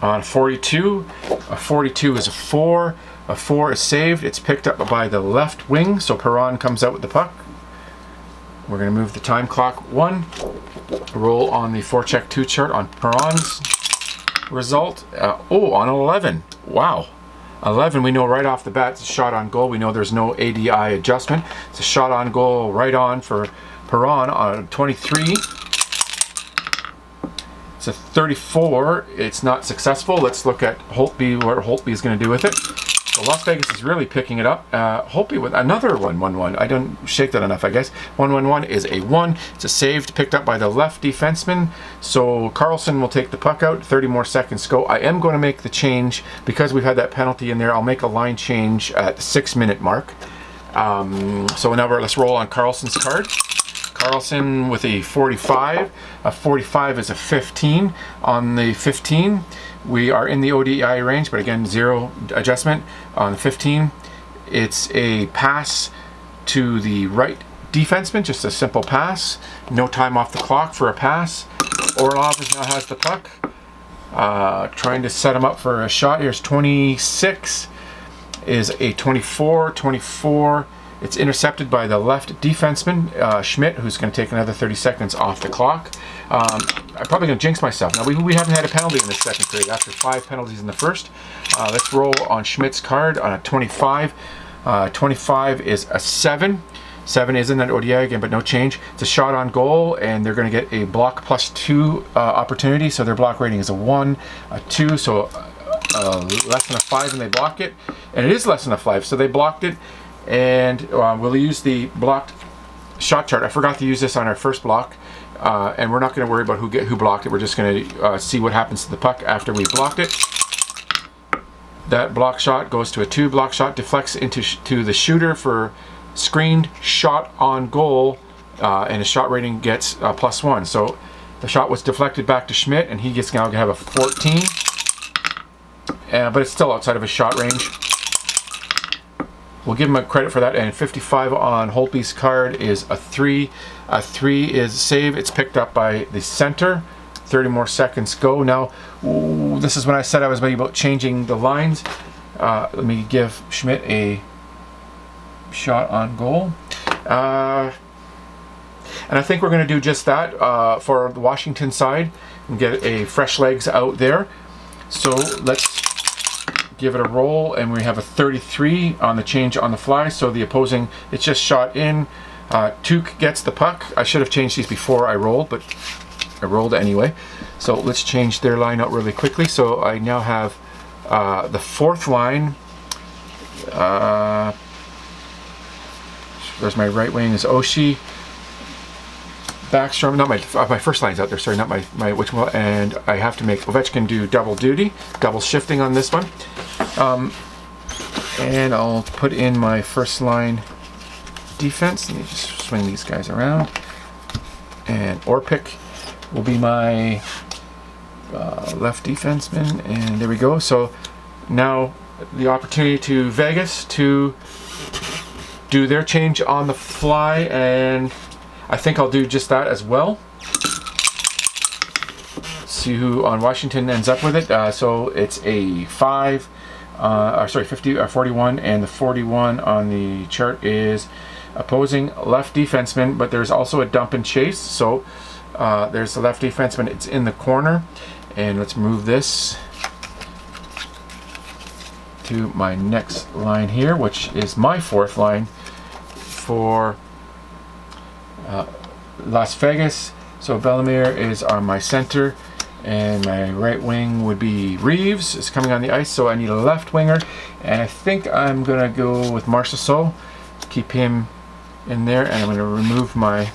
On 42, a 42 is a 4. A 4 is saved. It's picked up by the left wing, so Perron comes out with the puck. We're going to move the time clock 1. Roll on the forecheck 2 chart on Perron's result. On 11. Wow. 11, we know right off the bat it's a shot on goal. We know there's no ADI adjustment. It's a shot on goal right on for Perron. On 23. It's a 34. It's not successful. Let's look at Holtby, what Holtby is going to do with it. So Las Vegas is really picking it up. Holtby with another 1-1-1. I don't shake that enough, I guess. 1-1-1 is a 1. It's a saved, picked up by the left defenseman. So Carlson will take the puck out. 30 more seconds go. I am going to make the change because we've had that penalty in there. I'll make a line change at the 6-minute mark. So now let's roll on Carlson's card. Carlson with a 45. A 45 is a 15. On the 15, we are in the ODI range, but again, 0 adjustment. On the 15, it's a pass to the right defenseman, just a simple pass. No time off the clock for a pass. Orlov now has the puck. Trying to set him up for a shot. Here's 26. Is a 24. 24. It's intercepted by the left defenseman, Schmidt, who's going to take another 30 seconds off the clock. I'm probably going to jinx myself. Now, we haven't had a penalty in the second period after 5 penalties in the first. Let's roll on Schmidt's card on a 25. 25 is a 7. 7 is in that ODI again, but no change. It's a shot on goal, and they're going to get a block +2 opportunity. So their block rating is a 1, a 2, so less than a 5, and they block it. And it is less than a 5, so they blocked it. And we'll use the blocked shot chart. I forgot to use this on our first block, and we're not going to worry about who blocked it. We're just going to see what happens to the puck after we blocked it. That block shot goes to a 2. Block shot deflects to the shooter for screened shot on goal, and his shot rating gets +1. So the shot was deflected back to Schmidt, and he gets now to have a 14. But it's still outside of his shot range. We'll give him a credit for that, and 55 on Holtby's card is a 3. A 3 is save. It's picked up by the center. 30 more seconds go. Now, this is when I said I was maybe about changing the lines. Let me give Schmidt a shot on goal. And I think we're going to do just that for the Washington side and get a fresh legs out there. So let's give it a roll, and we have a 33 on the change on the fly. So the opposing, it's just shot in. Tuke gets the puck. I should have changed these before I rolled, but I rolled anyway. So let's change their line out really quickly. So I now have the 4th line. There's my right wing is Oshie. Backstrom, not my first line's out there, sorry, not my which one, and I have to make Ovechkin do double duty, double shifting on this one. And I'll put in my first line defense. Let me just swing these guys around. And Orpik will be my left defenseman, and there we go. So now the opportunity to Vegas to do their change on the fly, and I think I'll do just that as well. see who on Washington ends up with it. So it's a 5, or sorry, 50 or 41, and the 41 on the chart is opposing left defenseman, but there's also a dump and chase. So there's the left defenseman. It's in the corner, and let's move this to my next line here, which is my 4th line for Las Vegas. So Bellemare is on my center, and my right wing would be Reeves is coming on the ice, so I need a left winger, and I think I'm gonna go with Marchessault, keep him in there, and I'm gonna remove my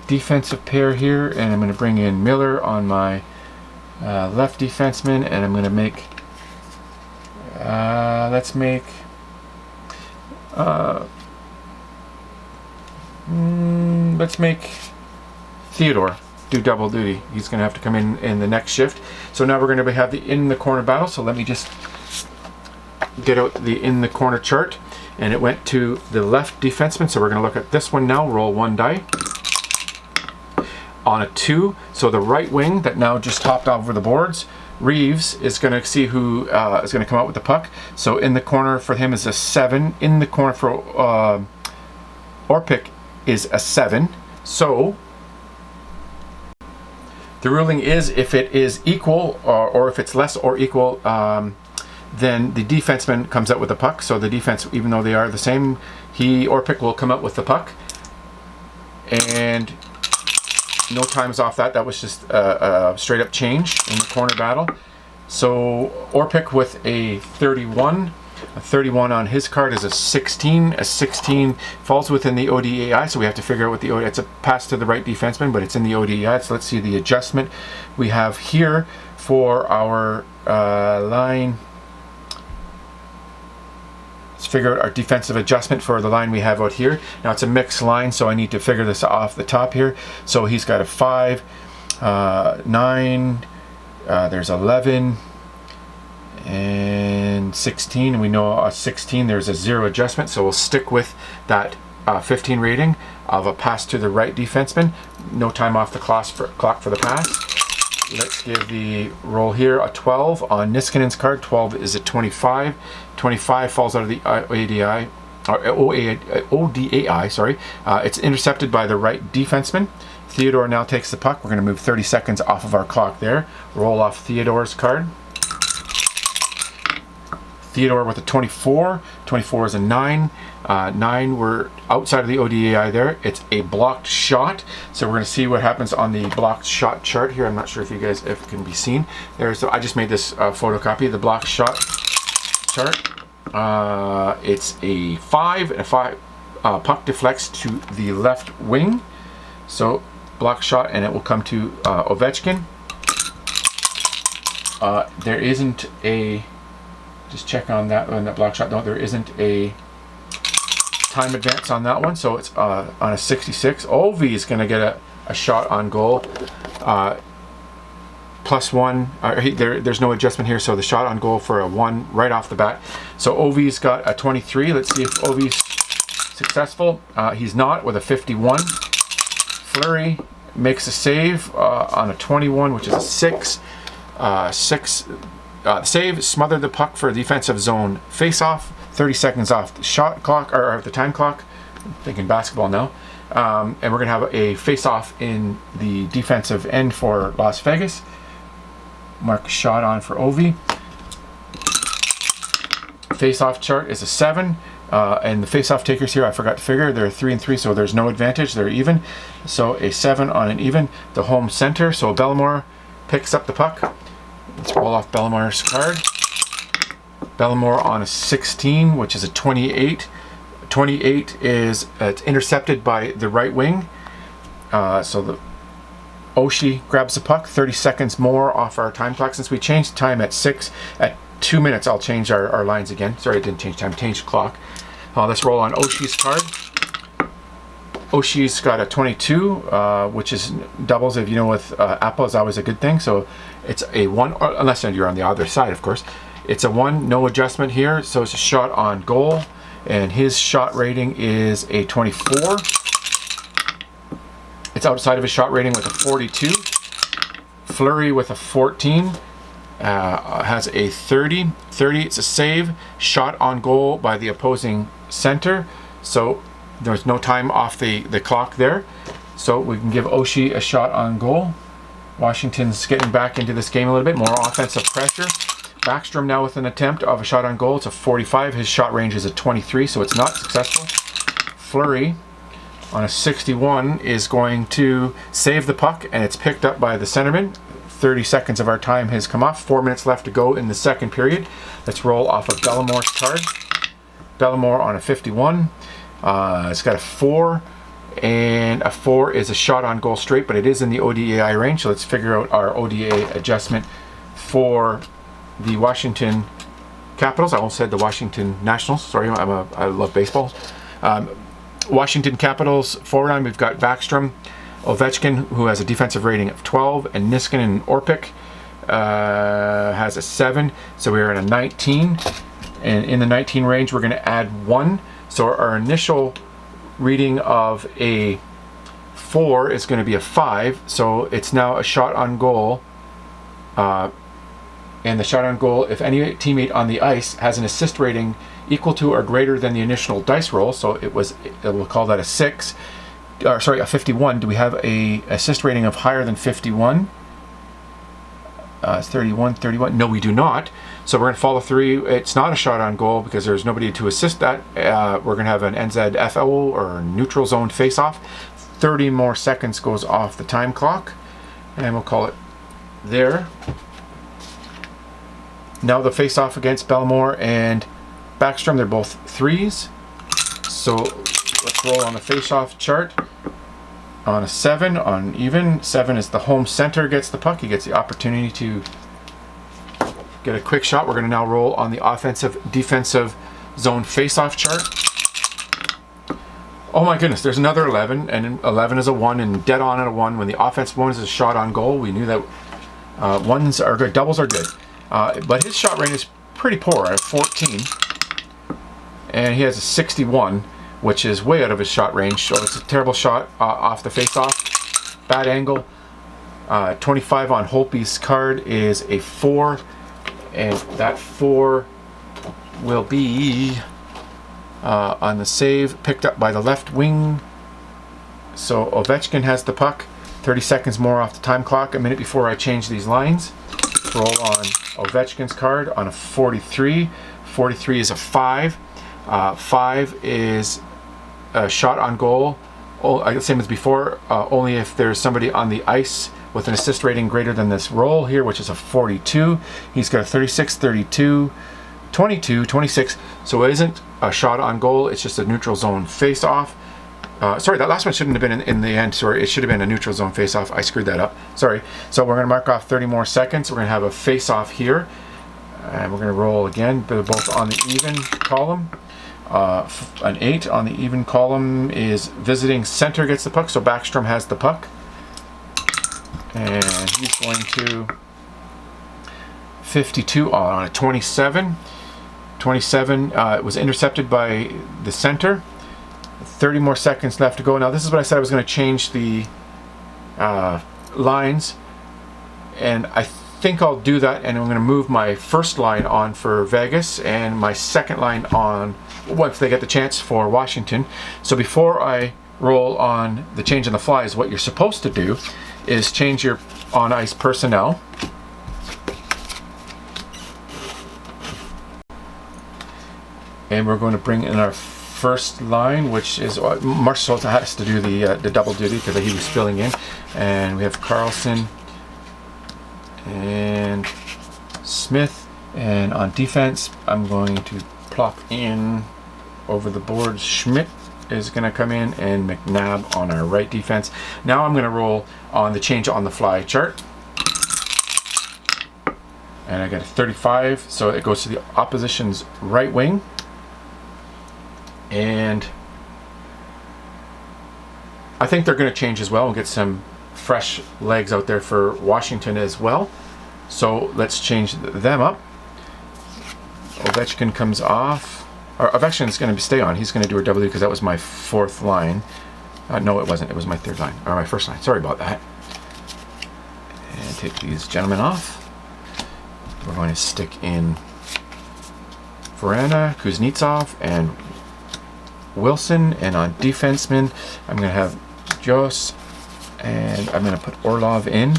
defensive pair here, and I'm gonna bring in Miller on my left defenseman, and I'm gonna make let's make Theodore do double duty. He's going to have to come in the next shift. So now we're going to have the in the corner battle. So let me just get out the in the corner chart, and it went to the left defenseman. So we're going to look at this one now. Roll 1 die on a 2. So the right wing that now just hopped over the boards, Reeves, is going to see who is going to come out with the puck. So in the corner for him is a 7. In the corner for Orpik is a 7. So the ruling is if it is equal or if it's less or equal, then the defenseman comes out with the puck. So the defense, even though they are the same, Orpik will come out with the puck. And no times off that. That was just a straight up change in the corner battle. So Orpik with a 31. A 31 on his card is a 16. A 16 falls within the ODAI, so we have to figure out what the ODAI. It's a pass to the right defenseman, but it's in the ODAI. So let's see the adjustment we have here for our line. Let's figure out our defensive adjustment for the line we have out here. Now it's a mixed line, so I need to figure this off the top here. So he's got a 5, 9, there's 11, and 16, and we know a 16 there's a 0 adjustment, so we'll stick with that 15 rating of a pass to the right defenseman. No time off the clock for the pass. Let's give the roll here a 12 on Niskanen's card. 12 is a 25. 25 falls out of the ODAI, or ODAI, sorry. It's intercepted by the right defenseman. Theodore now takes the puck. We're going to move 30 seconds off of our clock there. Roll off Theodore's card. Theodore with a 24. 24 is a 9. 9, we're outside of the ODAI there. It's a blocked shot. So we're going to see what happens on the blocked shot chart here. I'm not sure if you guys, if it can be seen. So I just made this photocopy of the blocked shot chart. It's a 5. A 5 puck deflects to the left wing. So blocked shot, and it will come to Ovechkin. There isn't a... Just check on that block shot. No, there isn't a time advance on that one, so it's on a 66. Ovi is going to get a shot on goal. +1. There's no adjustment here, so the shot on goal for a 1 right off the bat. So Ovi's got a 23. Let's see if Ovi's successful. He's not, with a 51. Fleury makes a save on a 21, which is a 6. 6. The save smothered the puck for a defensive zone face-off. 30 seconds off the shot clock, or the time clock. I'm thinking basketball now. And we're going to have a face-off in the defensive end for Las Vegas. Mark a shot on for Ovi. Face-off chart is a 7. And the face-off takers here, I forgot to figure, they're 3 and 3, so there's no advantage. They're even. So a 7 on an even. The home center, so Bellemare picks up the puck. Let's roll off Bellemare's card. Bellemare on a 16, which is a 28. 28 is it's intercepted by the right wing. So the Oshie grabs the puck. 30 seconds more off our time clock. Since we changed the time at 6, at 2 minutes, I'll change our lines again. Sorry, I didn't change time. Changed the clock. Let's roll on Oshie's card. Oshie's got a 22, which is doubles. If you know, with APBA is always a good thing. So it's a 1, or unless you're on the other side, of course. It's a 1, no adjustment here. So it's a shot on goal, and his shot rating is a 24. It's outside of his shot rating with a 42. Fleury with a 14 has a 30. 30, it's a save. Shot on goal by the opposing center. So there's no time off the clock there. So we can give Oshie a shot on goal. Washington's getting back into this game a little bit. More offensive pressure. Backstrom now with an attempt of a shot on goal. It's a 45. His shot range is a 23, so it's not successful. Fleury on a 61 is going to save the puck, and it's picked up by the centerman. 30 seconds of our time has come off. 4 minutes left to go in the second period. Let's roll off of Bellamore's card. Bellamore on a 51. It's got a 4, and a 4 is a shot on goal straight, but it is in the ODAI range, so let's figure out our ODA adjustment for the Washington Capitals. I almost said the Washington Nationals. Sorry, I love baseball. Washington Capitals forward line, we've got Backstrom, Ovechkin, who has a defensive rating of 12, and Niskanen and Orpik has a 7, so we're at a 19. And in the 19 range, we're going to add 1. So our initial reading of a 4 is going to be a 5. So it's now a shot on goal. And the shot on goal, if any teammate on the ice has an assist rating equal to or greater than the initial dice roll, so we'll call that a 6, or sorry, a 51. Do we have a assist rating of higher than 51? 31. No, we do not. So we're going to follow through. It's not a shot on goal because there's nobody to assist that. We're going to have an NZFO or neutral zone face-off. 30 more seconds goes off the time clock, and we'll call it there. Now the face-off against Bellamore and Backstrom, they're both 3s. So let's roll on the face-off chart. On a 7, on even. 7 is the home center gets the puck. He gets the opportunity to get a quick shot. We're going to now roll on the offensive-defensive zone face-off chart. Oh my goodness, there's another 11, and 11 is a 1, and dead on at a 1. When the offensive one is a shot on goal, we knew that ones are good, doubles are good. But his shot rate is pretty poor at 14, and he has a 61, which is way out of his shot range. So it's a terrible shot off the face-off. Bad angle. 25 on Holtby's card is a 4, and that 4 will be on the save, picked up by the left wing. So Ovechkin has the puck. 30 seconds more off the time clock, a minute before I change these lines. Roll on Ovechkin's card on a 43. 43 is a 5. 5 is a shot on goal. Same as before, only if there's somebody on the ice with an assist rating greater than this roll here, which is a 42. He's got a 36, 32, 22, 26. So it isn't a shot on goal, it's just a neutral zone face-off. Sorry, that last one shouldn't have been in the end. Sorry, it should have been a neutral zone face-off. I screwed that up. Sorry. So we're going to mark off 30 more seconds. We're going to have a face-off here. And we're going to roll again. They're both on the even column. An 8 on the even column is visiting center gets the puck. So Backstrom has the puck. And he's going to 52 on a 27. 27 was intercepted by the center. 30 more seconds left to go. Now this is what I said I was going to change the lines, and I think I'll do that, and I'm going to move my first line on for Vegas and my second line on once they get the chance for Washington. So before I roll on the change on the fly, is what you're supposed to do is change your on-ice personnel. And we're going to bring in our first line, which is Marshall has to do the double duty because he was filling in, and we have Carlson and Smith. And on defense, I'm going to plop in over the board. Schmidt is going to come in, and McNabb on our right defense. Now I'm going to roll on the change on the fly chart, and I got a 35, so it goes to the opposition's right wing. And I think they're going to change as well and get some fresh legs out there for Washington as well. So let's change them up. Ovechkin comes off. Or Ovechkin's going to stay on. He's going to do a W because that was my fourth line. No, it wasn't. It was my third line. Or my first line. Sorry about that. And take these gentlemen off. We're going to stick in Verana, Kuznetsov, and Wilson. And on defenseman, I'm going to have Jos, and I'm going to put Orlov in.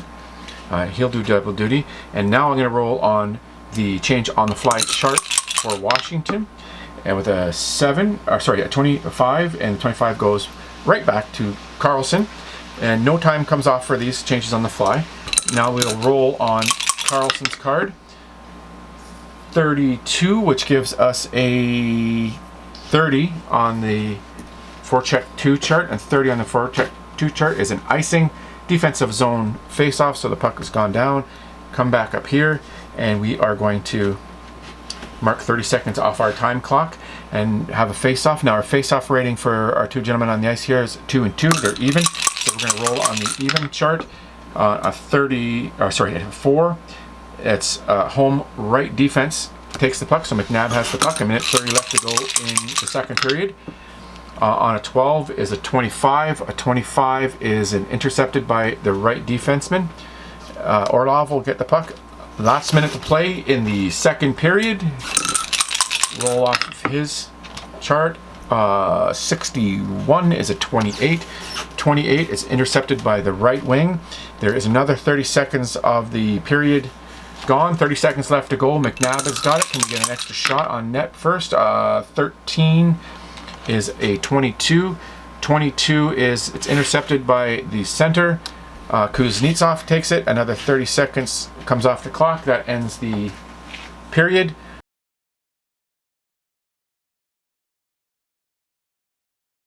He'll do double duty. And now I'm going to roll on the change on the fly chart for Washington. And with a 25, and 25 goes right back to Carlson. And no time comes off for these changes on the fly. Now we'll roll on Carlson's card. 32, which gives us a 30 on the forecheck 2 chart, and 30 on the forecheck 2 chart is an icing defensive zone face-off, so the puck has gone down. Come back up here, and we are going to mark 30 seconds off our time clock and have a face-off. Now our face-off rating for our two gentlemen on the ice here is 2 and 2. They're even, so we're going to roll on the even chart. A 4. It's home right defense takes the puck, so McNabb has the puck. A minute 30 left to go in the second period. On a 12 is a 25. A 25 is an intercepted by the right defenseman. Orlov will get the puck. Last minute to play in the second period. Roll off of his chart. 61 is a 28. 28 is intercepted by the right wing. There is another 30 seconds of the period gone. 30 seconds left to go. McNabb has got it. Can we get an extra shot on net first? 13 is a 22. 22 is, it's intercepted by the center. Kuznetsov takes it. Another 30 seconds comes off the clock. That ends the period.